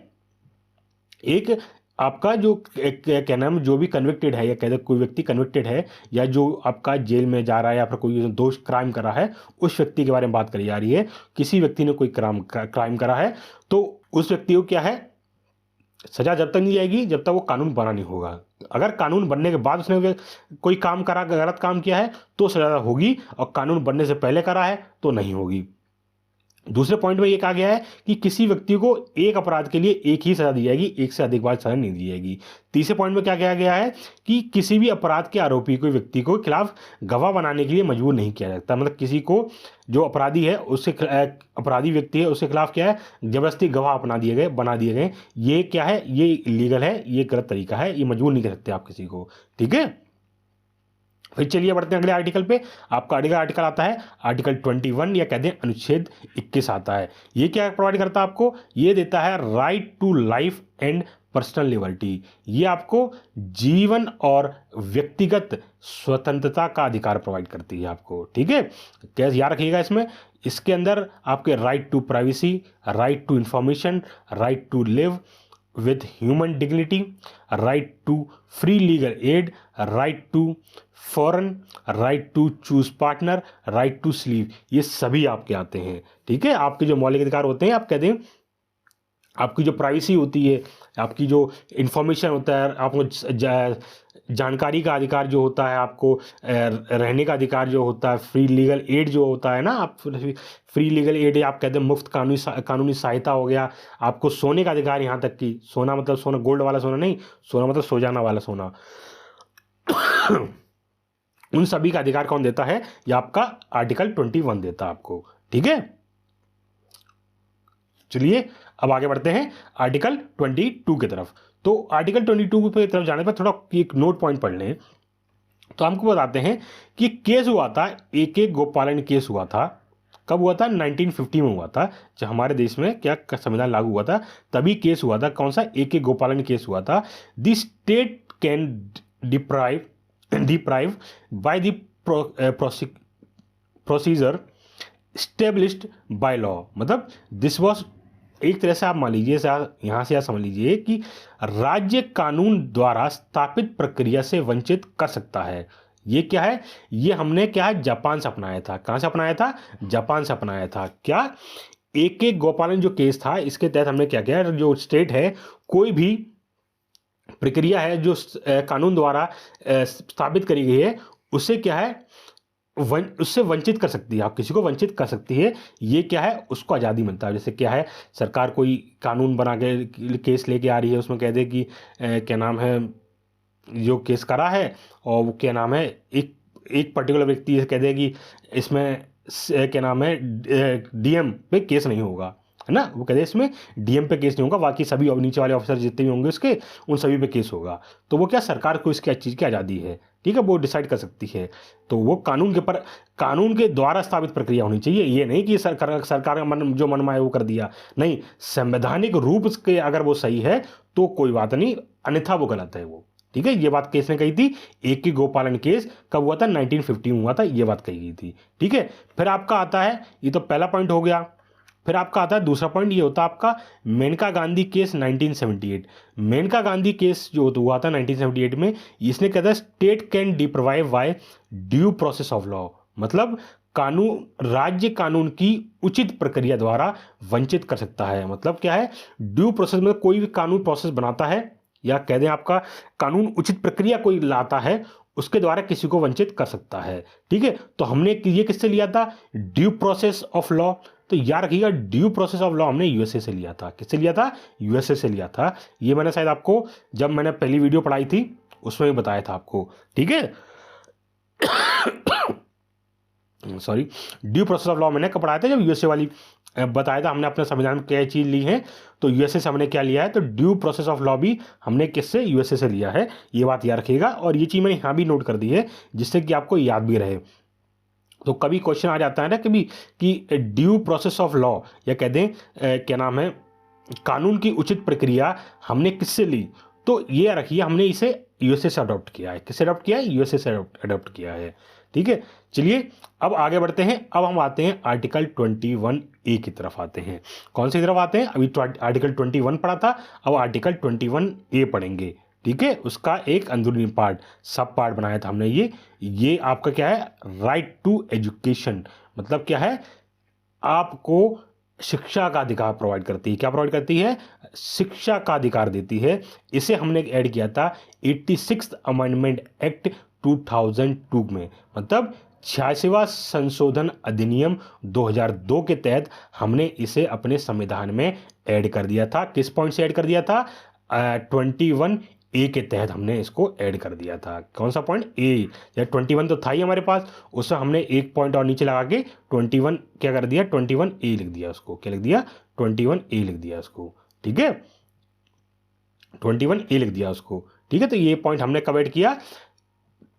एक आपका जो क्या नाम, जो भी कन्विक्टेड है या कहते कोई व्यक्ति कन्विक्टेड है या जो आपका जेल में जा रहा है या फिर कोई दोष क्राइम करा है, उस व्यक्ति के बारे में बात करी जा रही है। किसी व्यक्ति ने कोई क्राइम करा है तो उस व्यक्ति को क्या है, सजा जब तक नहीं जाएगी जब तक वो कानून बना नहीं होगा। अगर कानून बनने के बाद उसने कोई काम करा, गलत काम किया है तो सजा होगी, और कानून बनने से पहले करा है तो नहीं होगी। दूसरे पॉइंट में ये कहा गया है कि किसी व्यक्ति को एक अपराध के लिए एक ही सजा दी जाएगी, एक से अधिक बार सजा नहीं दी जाएगी। तीसरे पॉइंट में क्या कहा गया है कि किसी भी अपराध के आरोपी को व्यक्ति को खिलाफ गवाह बनाने के लिए मजबूर नहीं किया जाता। मतलब किसी को जो अपराधी है उससे अपराधी व्यक्ति है उसके खिलाफ क्या है जबरदस्ती गवाह बना दिए गए। ये क्या है, ये इलीगल है, ये गलत तरीका है, ये मजबूर नहीं कर सकते आप किसी को। ठीक है, फिर चलिए बढ़ते हैं अगले आर्टिकल पे। आपका आर्टिकल आता है आर्टिकल 21 या कहते हैं अनुच्छेद 21 आता है। ये क्या प्रोवाइड करता है आपको, ये देता है right to life and personal liberty. ये आपको जीवन और व्यक्तिगत स्वतंत्रता का अधिकार प्रोवाइड करती है आपको। ठीक है, कैसे याद रखिएगा इसके अंदर आपके right to privacy, right to information, right to live with human dignity, right to free legal aid, right to foreign, right to choose partner, right to sleep, ये सभी आपके आते हैं। ठीक है, आपके जो मौलिक अधिकार होते हैं, आप कहते हैं आपकी जो प्राइवेसी होती है, आपकी जो इंफॉर्मेशन होता है, आपको जानकारी का अधिकार जो होता है, आपको रहने का अधिकार जो होता है, फ्री लीगल एड जो होता है ना, आप फ्री लीगल एड आप कहते हैं मुफ्त कानूनी सहायता हो गया। आपको सोने का अधिकार, यहाँ तक कि सोना मतलब सोना गोल्ड वाला सोना नहीं, सोना मतलब सो जाना वाला सोना उन सभी का अधिकार कौन देता है, ये आपका आर्टिकल 21 देता है आपको। ठीक है, चलिए अब आगे बढ़ते हैं आर्टिकल 22 की तरफ। तो आर्टिकल 22 की तरफ जाने पर थोड़ा एक नोट पॉइंट पढ़ लें तो हमको बताते हैं कि केस हुआ था, एक गोपालन केस हुआ था। कब हुआ था, 1950 में हुआ था, जब हमारे देश में क्या संविधान लागू हुआ था, तभी केस हुआ था। कौन सा, एक गोपालन केस हुआ था। The state can deprive by the procedure established by law. मतलब दिस वॉज, एक तरह से आप मान लीजिए, यहाँ से आप समझ लीजिए कि राज्य कानून द्वारा स्थापित प्रक्रिया से वंचित कर सकता है। ये क्या है, ये हमने क्या है जापान से अपनाया था। कहाँ से अपनाया था, जापान से अपनाया था। क्या, एक गोपालन जो केस था, इसके तहत हमने क्या किया, जो स्टेट है कोई भी प्रक्रिया है जो कानून द्वारा स्थापित करी गई है, उससे क्या है उससे वंचित कर सकती है, आप किसी को वंचित कर सकती है। ये क्या है, उसको आज़ादी मिलता है। जैसे क्या है, सरकार कोई कानून बना के केस लेके आ रही है, उसमें कह दे कि क्या नाम है, जो केस करा है और वो क्या नाम है, एक पर्टिकुलर व्यक्ति कह दे कि इसमें क्या नाम है डीएम पे केस नहीं होगा, है ना, वो कहते हैं इसमें डीएम पे केस नहीं होगा, बाकी सभी नीचे वाले ऑफिसर जितने भी होंगे उसके, उन सभी पे केस होगा। तो वो क्या, सरकार को इसकी चीज़ की आज़ादी है। ठीक है, वो डिसाइड कर सकती है। तो वो कानून के द्वारा स्थापित प्रक्रिया होनी चाहिए। ये नहीं कि सरकार का जो मनमाए वो कर दिया, नहीं, संवैधानिक रूप के अगर वो सही है तो कोई बात नहीं, अन्यथा वो गलत है वो। ठीक है, ये बात केस ने कही थी। एक की गोपालन केस कब हुआ था, 1950 में हुआ था, ये बात कही गई थी। ठीक है, फिर आपका आता है, ये तो पहला पॉइंट हो गया। फिर आपका आता है दूसरा पॉइंट, ये होता है आपका मेनका गांधी केस 1978। मेनका गांधी केस जो हुआ था 1978 में, इसने कहता है state can deprive by due process of law. मतलब राज्य कानून की उचित प्रक्रिया द्वारा वंचित कर सकता है। मतलब क्या है, ड्यू प्रोसेस में कोई भी कानून प्रोसेस बनाता है, या कह दें आपका कानून उचित प्रक्रिया कोई लाता है, उसके द्वारा किसी को वंचित कर सकता है। ठीक है, तो हमने ये किससे लिया था, ड्यू प्रोसेस ऑफ लॉ। तो याद रखिएगा, ड्यू प्रोसेस ऑफ लॉ हमने यूएसए से लिया था। किससे लिया था, यूएसए से लिया था। ये मैंने शायद आपको जब मैंने पहली वीडियो पढ़ाई थी उसमें भी बताया था आपको। ठीक है, sorry, due process of law मैंने कब पढ़ाया था, जब यूएसए वाली बताया था हमने अपने संविधान में क्या चीज़ ली है, तो यूएसए से हमने क्या लिया है, तो ड्यू प्रोसेस ऑफ लॉ भी हमने किससे, यूएसए से लिया है। ये बात याद रखिएगा, और ये चीज़ मैंने यहाँ भी नोट कर दी है जिससे कि आपको याद भी रहे। तो कभी क्वेश्चन आ जाता है ना कभी कि ड्यू प्रोसेस ऑफ लॉ, या कह दें क्या नाम है, कानून की उचित प्रक्रिया हमने किससे ली, तो ये रखिए हमने इसे यूएसए से अडॉप्ट किया है। किससे अडॉप्ट किया है, यूएसए से अडॉप्ट किया है। ठीक है, चलिए अब आगे बढ़ते हैं। अब हम आते हैं आर्टिकल 21A की तरफ आते हैं। कौन सी तरफ आते हैं, अभी तो आर्टिकल 21 पढ़ा था, अब आर्टिकल 21A पढ़ेंगे। ठीक है, उसका एक अंदरूनी पार्ट, सब पार्ट बनाया था हमने। ये आपका क्या है, राइट टू एजुकेशन। मतलब क्या है, आपको शिक्षा का अधिकार प्रोवाइड करती है। क्या प्रोवाइड करती है, शिक्षा का अधिकार देती है। इसे हमने ऐड किया था 86th अमेंडमेंट एक्ट 2002 में। मतलब 86वां संशोधन अधिनियम 2002 के तहत हमने इसे अपने संविधान में ऐड कर दिया था। किस पॉइंट से ऐड कर दिया था? 21A के तहत हमने इसको ऐड कर दिया था। कौन सा पॉइंट? ए। या 21 तो था ही हमारे पास, उससे हमने एक पॉइंट और नीचे लगा के 21 क्या कर दिया? 21A लिख दिया उसको। क्या लिख दिया? 21A लिख दिया उसको। ठीक है, 21A लिख दिया उसको। ठीक है, तो ये पॉइंट हमने कब ऐड किया?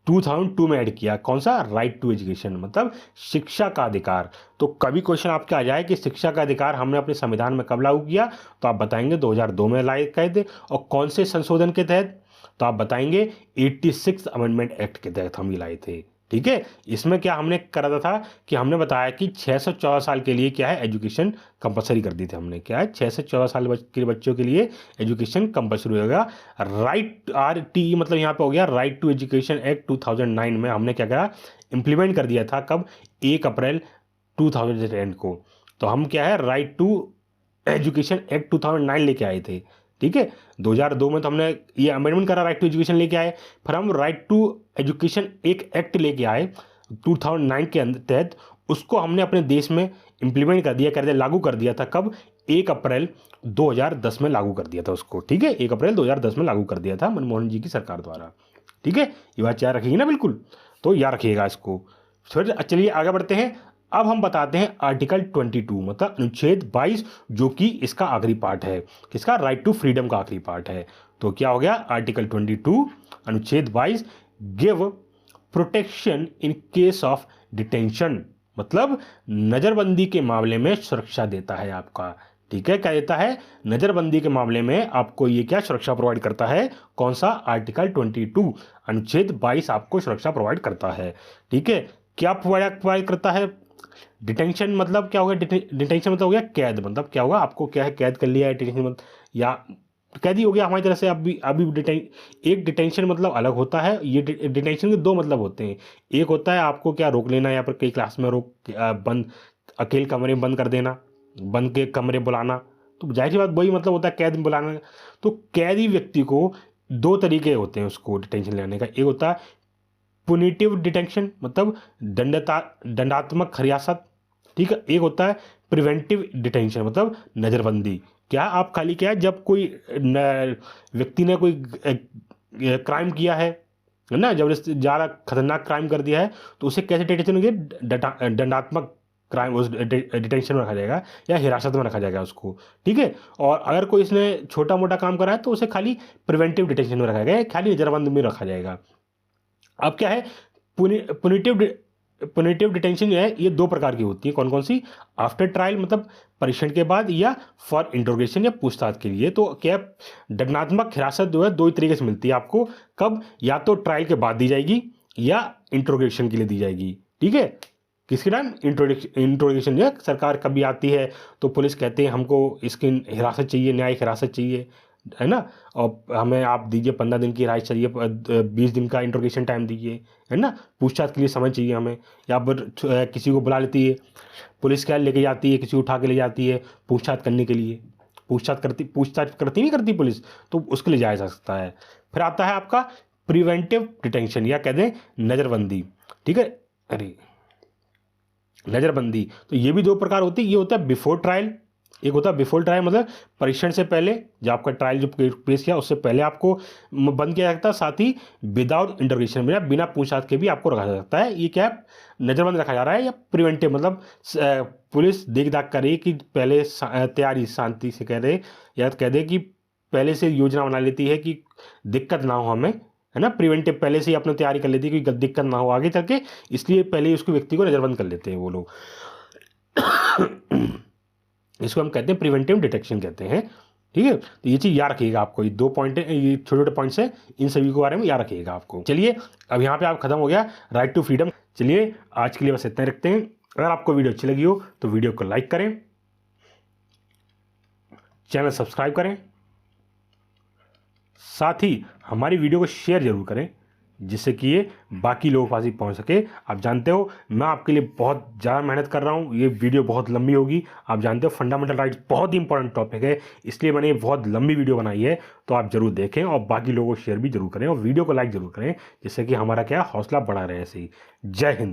2002 में ऐड किया। कौन सा? राइट टू एजुकेशन, मतलब शिक्षा का अधिकार। तो कभी क्वेश्चन आपके आ जाए कि शिक्षा का अधिकार हमने अपने संविधान में कब लागू किया, तो आप बताएंगे 2002 में लाए कहे थे। और कौन से संशोधन के तहत? तो आप बताएंगे 86 अमेंडमेंट एक्ट के तहत हम ये लाए थे। ठीक है, इसमें क्या हमने करा था कि हमने बताया कि 6 से 14 साल के लिए क्या है? एजुकेशन कंपलसरी कर दी थी हमने। क्या है? 6 से 14 साल के बच्चों के लिए एजुकेशन कंपलसरी होगा। राइट RTE मतलब यहाँ पे हो गया राइट टू एजुकेशन एक्ट 2009 में हमने क्या करा? इम्प्लीमेंट कर दिया था। कब? 1 अप्रैल 2010 को। तो हम क्या है? राइट टू एजुकेशन एक्ट 2009 लेके आए थे। ठीक है, 2002 में तो हमने ये अमेंडमेंट करा, राइट टू एजुकेशन लेके आए। फिर हम राइट टू एजुकेशन एक एक्ट लेके आए 2009 के तहत। उसको हमने अपने देश में इम्प्लीमेंट कर दिया, लागू कर दिया था। कब? 1 अप्रैल 2010 में लागू कर दिया था उसको। ठीक है, 1 अप्रैल 2010 में लागू कर दिया था मनमोहन जी की सरकार द्वारा। ठीक है, ये बात याद रखिएगा ना, बिल्कुल। तो याद रखिएगा इसको। फिर चलिए आगे बढ़ते हैं। अब हम बताते हैं आर्टिकल 22 मतलब अनुच्छेद 22, जो कि इसका आखिरी पार्ट है। किसका? राइट टू फ्रीडम का आखिरी पार्ट है। तो क्या हो गया? आर्टिकल 22 अनुच्छेद 22 give protection in case of detention, मतलब नज़रबंदी के मामले में सुरक्षा देता है आपका। ठीक है, क्या देता है? नज़रबंदी के मामले में आपको ये क्या सुरक्षा प्रोवाइड करता है? कौन सा? आर्टिकल 22 अनुच्छेद 22 आपको सुरक्षा प्रोवाइड करता है। ठीक है, क्या प्रोवाइड करता है? डिटेंशन मतलब क्या होगा? डिटेंशन मतलब हो गया कैद। मतलब क्या होगा? आपको क्या है? कैद कर लिया है। डिटेंशन मतलब या कैदी हो गया हमारी तरह से। अभी एक डिटेंशन मतलब अलग होता है। ये डिटेंशन के दो मतलब होते हैं। एक होता है आपको क्या रोक लेना, या फिर कई क्लास में बंद, अकेले कमरे में बंद कर देना, बंद के कमरे बुलाना। तो जाहिर सी बात वही मतलब होता है कैद में बुलाना। तो कैदी व्यक्ति को दो तरीके होते हैं उसको डिटेंशन लेने का। एक होता है पुनिटिव डिटेंशन मतलब दंडात्मक हिरासत। ठीक है, एक होता है प्रिवेंटिव डिटेंशन मतलब नज़रबंदी। क्या आप खाली क्या है, जब कोई व्यक्ति ने कोई क्राइम किया है ना, जब ज़्यादा खतरनाक क्राइम कर दिया है, तो उसे कैसे डिटेंशन होगी? दंडात्मक क्राइम, उस डिटेंशन में रखा जाएगा या हिरासत में रखा जाएगा उसको। ठीक है, और अगर कोई इसने छोटा मोटा काम करा है तो उसे खाली प्रिवेंटिव डिटेंशन में रखा जाएगा, खाली नज़रबंद में रखा जाएगा। अब क्या है? पुनिटिव डिटेंशन जो है ये दो प्रकार की होती है। कौन कौन सी? आफ्टर ट्रायल मतलब परीक्षण के बाद, या फॉर इंट्रोगेशन या पूछताछ के लिए। तो क्या दंडात्मक हिरासत जो है दो ही तरीके से मिलती है आपको। कब? या तो ट्रायल के बाद दी जाएगी या इंट्रोगेशन के लिए दी जाएगी। ठीक है, किसके टाइम? इंट्रोगेशन जो है सरकार कभी आती है तो पुलिस कहते हैं हमको इसकी हिरासत चाहिए, न्यायिक हिरासत चाहिए, है ना, और हमें आप दीजिए 15 दिन की रिहाइश चाहिए, 20 दिन का इंट्रोगेशन टाइम दीजिए, है ना, पूछताछ के लिए समय चाहिए हमें। या फिर किसी को बुला लेती है पुलिस, क्या लेके जाती है, किसी को उठा के ले जाती है पूछताछ करने के लिए। पूछताछ करती नहीं करती पुलिस, तो उसके लिए जाया जा सकता है। फिर आता है आपका प्रिवेंटिव डिटेंशन या कह दें नज़रबंदी। ठीक है, अरे नज़रबंदी, तो ये भी दो प्रकार होती है। ये होता है बिफोर ट्रायल, एक होता है बिफोर ट्रायल मतलब परीक्षण से पहले, जब आपका ट्रायल जो पेश किया उससे पहले आपको बंद किया जाता है। साथ ही विदाउट इंटरोगेशन में बिना पूछताछ के भी आपको रखा जा सकता है। ये क्या है? नज़रबंद रखा जा रहा है। या प्रिवेंटिव मतलब पुलिस देख दाख करे कि पहले तैयारी शांति से कह दे, या कह दे कि पहले से योजना बना लेती है कि दिक्कत ना हो हमें, है ना। प्रिवेंटिव पहले से ही अपनी तैयारी कर लेती है कि दिक्कत ना हो आगे चल के, इसलिए पहले ही उसको व्यक्ति को नज़रबंद कर लेते हैं वो लोग। इसको हम कहते हैं प्रिवेंटिव डिटेक्शन कहते हैं। ठीक है, तो ये चीज़ याद रखिएगा आपको। ये दो पॉइंट है, ये छोटे छोटे पॉइंट्स हैं, इन सभी के बारे में याद रखिएगा आपको। चलिए अब यहाँ पे आप खत्म हो गया राइट टू फ्रीडम। चलिए आज के लिए बस इतना ही रखते हैं। अगर आपको वीडियो अच्छी लगी हो तो वीडियो को लाइक करें, चैनल सब्सक्राइब करें, साथ ही हमारी वीडियो को शेयर जरूर करें, जिससे कि ये बाकी लोगों के पास ही पहुँच सके। आप जानते हो मैं आपके लिए बहुत ज़्यादा मेहनत कर रहा हूँ, ये वीडियो बहुत लंबी होगी। आप जानते हो फंडामेंटल राइट्स बहुत ही इंपॉर्टेंट टॉपिक है, इसलिए मैंने ये बहुत लंबी वीडियो बनाई है। तो आप जरूर देखें और बाकी लोगों को शेयर भी जरूर करें और वीडियो को लाइक जरूर करें, जिससे कि हमारा क्या हौसला बढ़ा रहे ऐसे ही। जय हिंद।